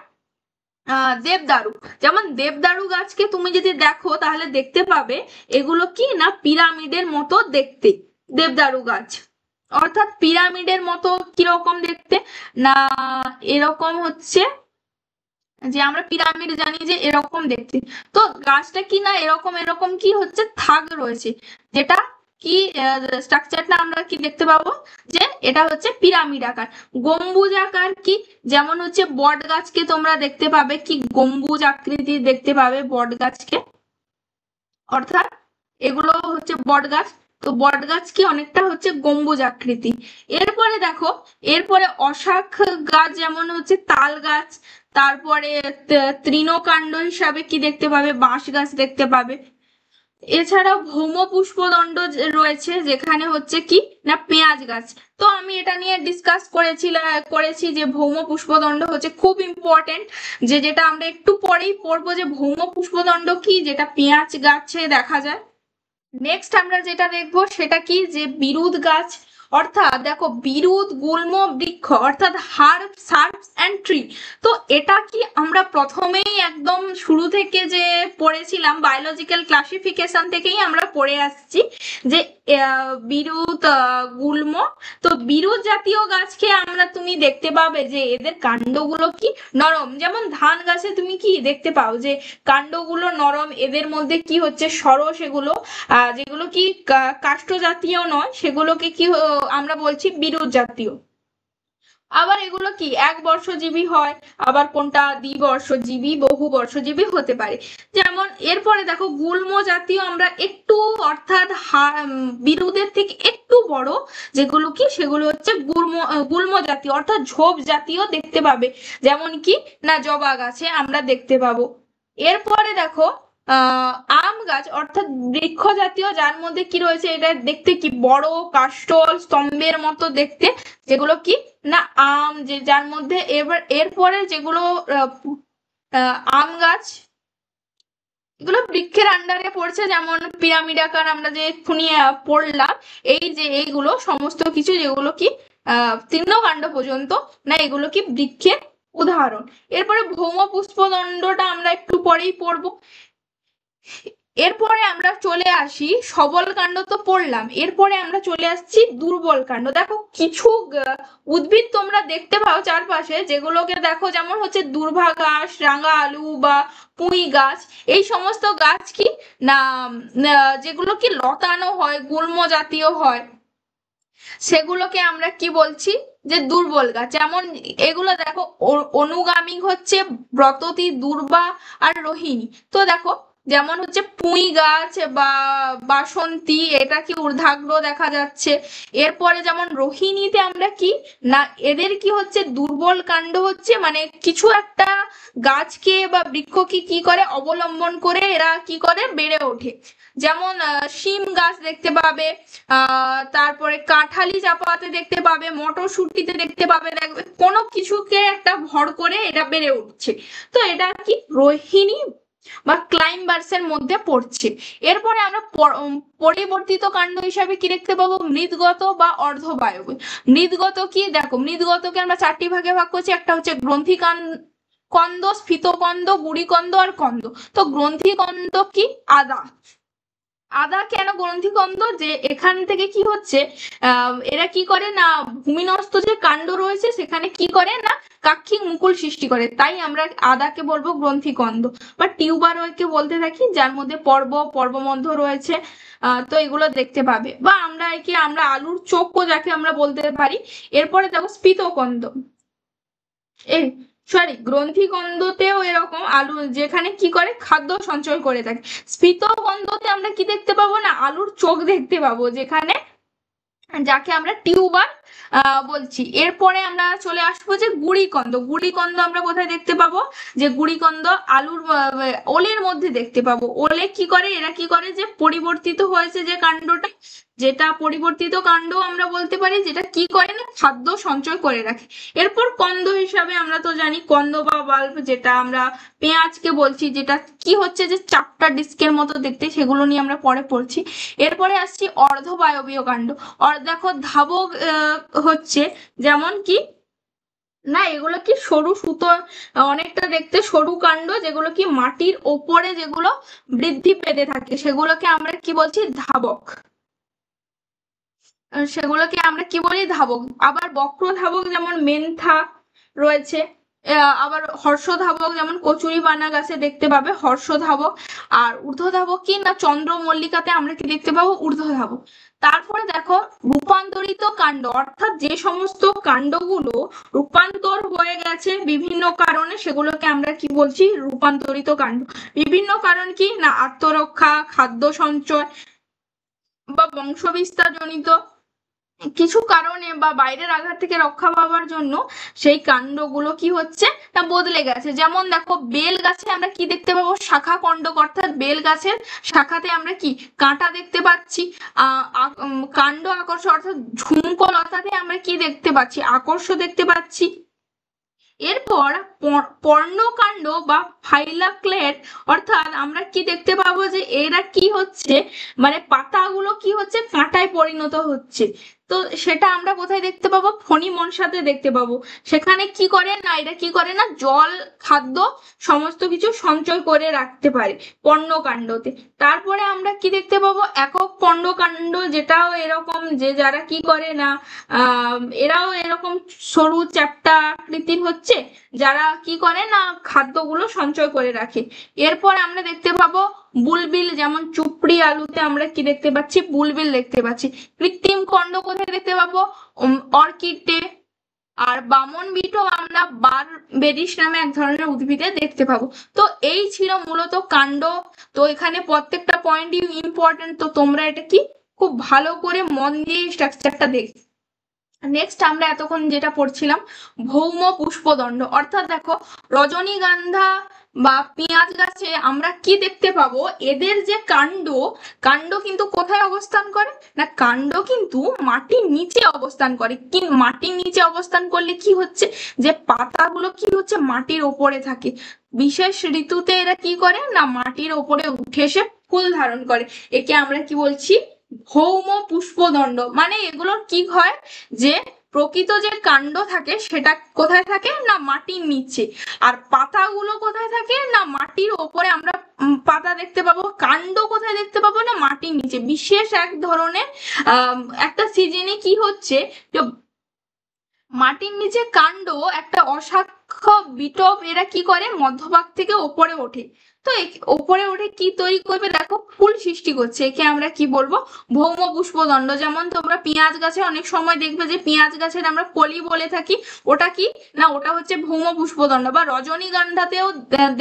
দেবদারু। যেমন দেবদারু গাছকে তুমি যদি দেখো তাহলে দেখতে পাবে এগুলো কি না পিরামিডের মতো দেখতে, দেবদারু গাছ। অর্থাৎ পিরামিডের মতো কিরকম দেখতে না, এরকম হচ্ছে যে আমরা পিরামিড জানি যে এরকম দেখতে। তো গাছটা কি না এরকম এরকম কি হচ্ছে থাক রয়েছে, যেটা কি স্ট্রাকচারটা আমরা কি দেখতে পাবো যে এটা হচ্ছে পিরামিড আকার। গম্বুজ আকার কি, যেমন হচ্ছে বট গাছকে তোমরা দেখতে পাবে কি গম্বুজ আকৃতির দেখতে পাবে বট গাছকে, অর্থাৎ এগুলো হচ্ছে বট গাছ। তো বট গাছ কি অনেকটা হচ্ছে গম্বুজ আকৃতি। এরপরে দেখো, এরপরে অশাখ গাছ যেমন হচ্ছে তাল গাছ, তারপরে তৃণকাণ্ড হিসাবে কি দেখতে পাবে বাঁশ গাছ দেখতে পাবে। এছাড়াও ভৌম পুষ্পদণ্ড রয়েছে, যেখানে হচ্ছে কি না পেঁয়াজ গাছ। তো আমি এটা নিয়ে ডিসকাস করেছি যে ভৌম পুষ্পদণ্ড হচ্ছে খুব ইম্পর্টেন্ট, যেটা আমরা একটু পরেই পড়বো যে ভৌম পুষ্পদণ্ড কি, যেটা পেঁয়াজ গাছে দেখা যায়। নেক্সট আমরা যেটা দেখবো সেটা কি যে বিরুৎ গাছ, অর্থাৎ দেখো বিরুৎ গুল্ম বৃক্ষ, অর্থাৎ হার্ব সার্বস এন্ড ট্রি। তো এটা কি আমরা প্রথমেই একদম শুরু থেকে যে পড়েছিলাম বায়োলজিক্যাল ক্লাসিফিকেশন থেকেই আমরা পড়ে আসছি যে বিরুৎ গুল্ম। তো বিরুৎ জাতীয় গাছকে আমরা তুমি দেখতে পাবে যে এদের কাণ্ডগুলো কি নরম, যেমন ধান গাছে তুমি কি দেখতে পাও যে কাণ্ডগুলো নরম, এদের মধ্যে কি হচ্ছে সরস, এগুলো যেগুলো কি কাষ্ঠ জাতীয় নয় সেগুলোকে কি আমরা বলছি বিরুৎ জাতীয়। আবার এগুলো কি এক বর্ষজীবী হয়, আবার কোনটা দ্বিবর্ষজীবী বহু বর্ষজীবী হতে পারে। যেমন এরপরে দেখো গুল্ম জাতীয় আমরা একটু, অর্থাৎ বিরুদের থেকে একটু বড় যেগুলো কি সেগুলো হচ্ছে গুল্ম জাতীয়, অর্থাৎ ঝোপ জাতীয় দেখতে পাবে, যেমন কি না জবা গাছে আমরা দেখতে পাবো। এরপরে দেখো আম গাছ, অর্থাৎ বৃক্ষ জাতীয়, যার মধ্যে কি রয়েছে এটা দেখতে কি বড় কাষ্ঠল স্তম্ভের মতো দেখতে, যেগুলো কি না আম, যে যার মধ্যে এরপরে যেগুলো আম গাছ, এগুলো বৃক্ষের আন্ডারে পড়ছে, যেমন পিরামিড আকার আমরা যে এক্ষুনি পড়লাম, এই যে এইগুলো সমস্ত কিছু যেগুলো কি তৃণকাণ্ড পর্যন্ত না, এগুলো কি বৃক্ষের উদাহরণ। এরপরে ভৌম পুষ্পদণ্ডটা আমরা একটু পরেই পড়বো। এরপরে আমরা চলে আসি, সবল কাণ্ড তো পড়লাম, এরপরে আমরা চলে আসছি দুর্বল কাণ্ড। দেখো কিছু উদ্ভিদ তোমরা দেখতে পাও চারপাশে, যেগুলোকে দেখো যেমন হচ্ছে দুর্ভা ঘাস, রাঙা আলু বা পুঁই গাছ। এই সমস্ত গাছ কি না যেগুলো কি লতানো হয়, গুল্ম জাতীয় হয়, সেগুলোকে আমরা কি বলছি যে দুর্বল গাছ। যেমন এগুলো দেখো অনুগামী হচ্ছে ব্রততী, দুর্বা আর রোহিণী। তো দেখো যেমন হচ্ছে পুঁই গাছ বা বাসন্তী, এটা কি ঊর্ধ্বাগ্র দেখা যাচ্ছে। এরপরে যেমন রোহিণীতে আমরা কি না এদের কি হচ্ছে দুর্বল কাণ্ড হচ্ছে, মানে কিছু একটা গাছকে বা বৃক্ষকে কি করে অবলম্বন করে এরা কি করে বেড়ে ওঠে। যেমন শিম গাছ দেখতে পাবে, তারপরে কাঁঠালি চাপাতে দেখতে পাবে, মটরশুঁটিতে দেখতে পাবে, দেখবে কোনো কিছুকে একটা ভর করে এটা বেড়ে উঠছে। তো এটা কি রোহিণী বা ক্লাইম্বার্সের মধ্যে পড়ছে। এরপরে আমরা পরিবর্তিত কাণ্ড হিসাবে কি দেখতে পাবো মৃদগত বা অর্ধবায়বীয়। মৃদগত কি দেখো, মৃদগতকে আমরা 4টি ভাগে ভাগ করছি, একটা হচ্ছে গ্রন্থি কন্দ, স্ফীতকন্দ, গুড়িকন্দ আর কন্দ। তো গ্রন্থিকন্দ কি আদা। আদা কেন গ্রন্থিকন্দ, যে এখান থেকে কি হচ্ছে এরা কি করে না ভূমিনস্থ যে কাণ্ড রয়েছে সেখানে কি করে না কাক্ষিক মুকুল সৃষ্টি করে, তাই আমরা আদাকে বলবো গ্রন্থিকন্দ। বা টিউবারকে বলতে থাকি, যার মধ্যে পর্বমধ্য রয়েছে। তো এগুলো দেখতে পাবে। বা আমরা আলুর চোখও যাকে আমরা বলতে পারি। এরপরে দেখো স্ফীতকন্দ। এই সরি, গ্রন্থি কন্দতেও এরকম আলু যেখানে কি করে খাদ্য সঞ্চয় করে থাকে। স্ফীত কন্দতে আমরা কি দেখতে পাবো না, আলুর চোখ দেখতে পাবো, যেখানে যাকে আমরা টিউবার বলছি। এরপরে আমরা চলে আসবো যে গুড়িকন্দ। গুড়িকন্দ আমরা কোথায় দেখতে পাবো, যে গুড়িকন্দ আলুর ওলের মধ্যে দেখতে পাবো। ওলে কি করে, এরা কি করে, যে পরিবর্তিত হয়েছে যে কাণ্ডটা, যেটা পরিবর্তিত কাণ্ড আমরা বলতে পারি, যেটা কি করে না খাদ্য সঞ্চয় করে রাখে। এরপর কন্দ হিসাবে আমরা তো জানি কন্দ বা বাল্ব, যেটা আমরা পেঁয়াজকে বলছি, যেটা কি হচ্ছে যে চাপটা ডিস্কের মতো দেখতে, সেগুলো নিয়ে আমরা পরে পড়ছি। এরপরে আসছি অর্ধবায়বীয় কাণ্ড। দেখো ধাবক হচ্ছে যেমন কি না, এগুলো কি সরু সুতো, অনেকটা দেখতে সরু কাণ্ড, যেগুলো কি মাটির ওপরে যেগুলো বৃদ্ধি পেতে থাকে, সেগুলোকে আমরা কি বলছি, ধাবক। সেগুলোকে আমরা কি বলি, ধাবক। আবার বক্র ধাবক যেমন মেন্থা রয়েছে, আবার হর্ষ ধাবক যেমন কচুরি পানা গাছে দেখতে পাবে হর্ষ ধাবক। আর ঊর্ধ্ব ধাবক কি না, চন্দ্রমল্লিকাতে আমরা কি দেখতে পাবো, ঊর্ধ্ব ধাবক। তারপরে দেখো রূপান্তরিত কাণ্ড, অর্থাৎ যে সমস্ত কাণ্ডগুলো রূপান্তর হয়ে গেছে বিভিন্ন কারণে, সেগুলোকে আমরা কি বলছি, রূপান্তরিত কাণ্ড। বিভিন্ন কারণ কি না, আত্মরক্ষা, খাদ্য সঞ্চয় বা বংশবিস্তার জনিত কিছু কারণে বা বাইরের আঘাত থেকে রক্ষা পাওয়ার জন্য সেই কাণ্ডগুলো কি হচ্ছে না বদলে গেছে। যেমন দেখো বেল গাছে আমরা কি দেখতে পাবো, শাখা কণ্ডক, অর্থাৎ বেল গাছের শাখাতে আমরা কি কাঁটা দেখতে পাচ্ছি। কাণ্ড আকর্ষ অর্থাৎ ঝুমকো লতাতে আমরা কি দেখতে পাচ্ছি, আকর্ষ দেখতে পাচ্ছি। এরপর পর্ণকাণ্ড বা ফাইলাক্লেট, অর্থাৎ আমরা কি দেখতে পাবো, যে এরা কি হচ্ছে, মানে পাতাগুলো কি হচ্ছে কাঁটায় পরিণত হচ্ছে। তো সেটা আমরা কোথায় দেখতে পাবো, ফণী মনসাতে দেখতে পাবো। সেখানে কি করে না, এটা কি করে না, জল, খাদ্য সমস্ত কিছু সঞ্চয় করে রাখতে পারে পর্ণকাণ্ডতে। তারপরে আমরা কি দেখতে পাবো, একক পর্ণকাণ্ড, যেটাও এরকম, যে যারা কি করে না, এরাও এরকম সরু চ্যাপ্টা আকৃতির হচ্ছে, যারা কি করে না খাদ্যগুলো সঞ্চয় করে রাখে। এরপর আমরা দেখতে পাবো বুলবিল, যেমন চুপড়ি আলুতে আমরা কি দেখতে পাচ্ছি, বুলবিল দেখতে পাচ্ছি। কৃত্রিম কণ্ড কোথায় দেখতে পাবো, অর্কিডে। আর বামন বিটও আমরা বার বেরিস নামে এক ধরনের উদ্ভিদে দেখতে পাবো। তো এই ছিল মূলত কাণ্ড। তো এখানে প্রত্যেকটা পয়েন্টই ইম্পর্টেন্ট, তো তোমরা এটা কি খুব ভালো করে মন দিয়ে স্ট্রাকচারটা দেখ। নেক্সট আমরা এতক্ষণ যেটা পড়ছিলাম ভৌম পুষ্পদণ্ড, অর্থাৎ দেখো রজনীগন্ধা বা পেঁয়াজ গাছে আমরা কি দেখতে পাবো, এদের যে কাণ্ড, কাণ্ড কিন্তু কোথায় অবস্থান করে না, কাণ্ড কিন্তু মাটির নিচে অবস্থান করে। কি মাটির নিচে অবস্থান করলে কি হচ্ছে, যে পাতাগুলো কি হচ্ছে মাটির ওপরে থাকে। বিশেষ ঋতুতে এরা কি করে না মাটির ওপরে উঠে এসে ফুল ধারণ করে। একে আমরা কি বলছি, ভৌম পুষ্পদণ্ড। মানে এগুলোর কি হয়, যে প্রকৃত যে কাণ্ড থাকে সেটা কোথায় থাকে না মাটির নিচে, আর পাতাগুলো কোথায় থাকে না মাটির ওপরে আমরা পাতা দেখতে পাবো। কাণ্ড কোথায় দেখতে পাবো না মাটির নিচে। বিশেষ এক ধরনের একটা সিজনে কি হচ্ছে, মাটির নিচে কাণ্ড একটা অশাখ্য বিটপ, এরা কি করে মধ্যভাগ থেকে ওপরে ওঠে। তো ওপরে উঠে কি তৈরি করবে, দেখো ফুল সৃষ্টি করছে। একে আমরা কি বলবো, ভৌম পুষ্পদণ্ড। যেমন তোমরা পেঁয়াজ গাছে অনেক সময় দেখবে যে পেঁয়াজ গাছের আমরা কলি বলে থাকি, ওটা কি না ওটা হচ্ছে ভৌম পুষ্পদণ্ড। বা রজনীগন্ধাতেও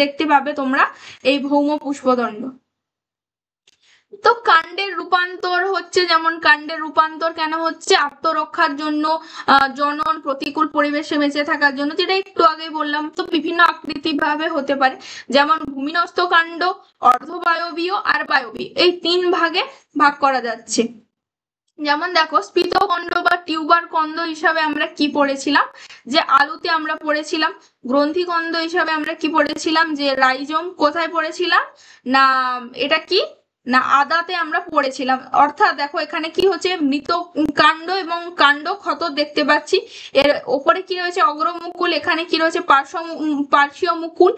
দেখতে পাবে তোমরা এই ভৌম পুষ্পদণ্ড। তো কাণ্ডের রূপান্তর হচ্ছে, যেমন কাণ্ডের রূপান্তর কেন হচ্ছে, আত্মরক্ষার জন্য, জনন, প্রতিকূল পরিবেশে বেঁচে থাকার জন্য, যেটা একটু আগেই বললাম। তো বিভিন্ন আকৃতি ভাবে হতে পারে, যেমন ভূমিনস্থ কাণ্ড, অর্ধবায়বীয় আর বায়বীয়, এই 3 ভাগে ভাগ করা যাচ্ছে। যেমন দেখো স্ফীত কণ্ড বা টিউবার কন্দ হিসাবে আমরা কি পড়েছিলাম, যে আলুতে আমরা পড়েছিলাম। গ্রন্থি কন্দ হিসাবে আমরা কি পড়েছিলাম, যে রাইজোম। কোথায় পড়েছিলাম না, এটা কি না আদাতে আমরা পড়েছিলাম। অর্থাৎ দেখো এখানে কি হচ্ছে, মৃত কাণ্ড এবং কাণ্ড ক্ষত দেখতে পাচ্ছি। এর ওপরে কি রয়েছে, অগ্রমুকুল। এখানে কি রয়েছে, পার্শ্বীয় মুকুল।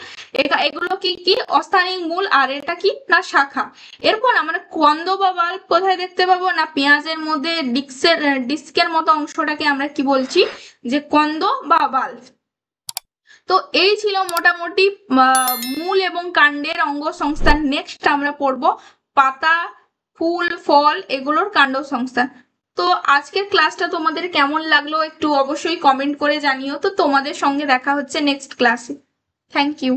এগুলো কি কি অস্থানিক মূল। আর এটা কি না শাখা। এরপর আমরা কন্দ বা বাল্ব কোথায় দেখতে পাবো না, পেঁয়াজের মধ্যে ডিস্কের মতো অংশটাকে আমরা কি বলছি, যে কন্দ বা বাল্ব। তো এই ছিল মোটামুটি মূল এবং কাণ্ডের অঙ্গ সংস্থান। নেক্সট আমরা পড়বো পাতা, ফুল, ফল এগুলোর কাণ্ড সংস্থান। তো আজকের ক্লাসটা তোমাদের কেমন লাগলো একটু অবশ্যই কমেন্ট করে জানিও। তো তোমাদের সঙ্গে দেখা হচ্ছে নেক্সট ক্লাসে। Thank you.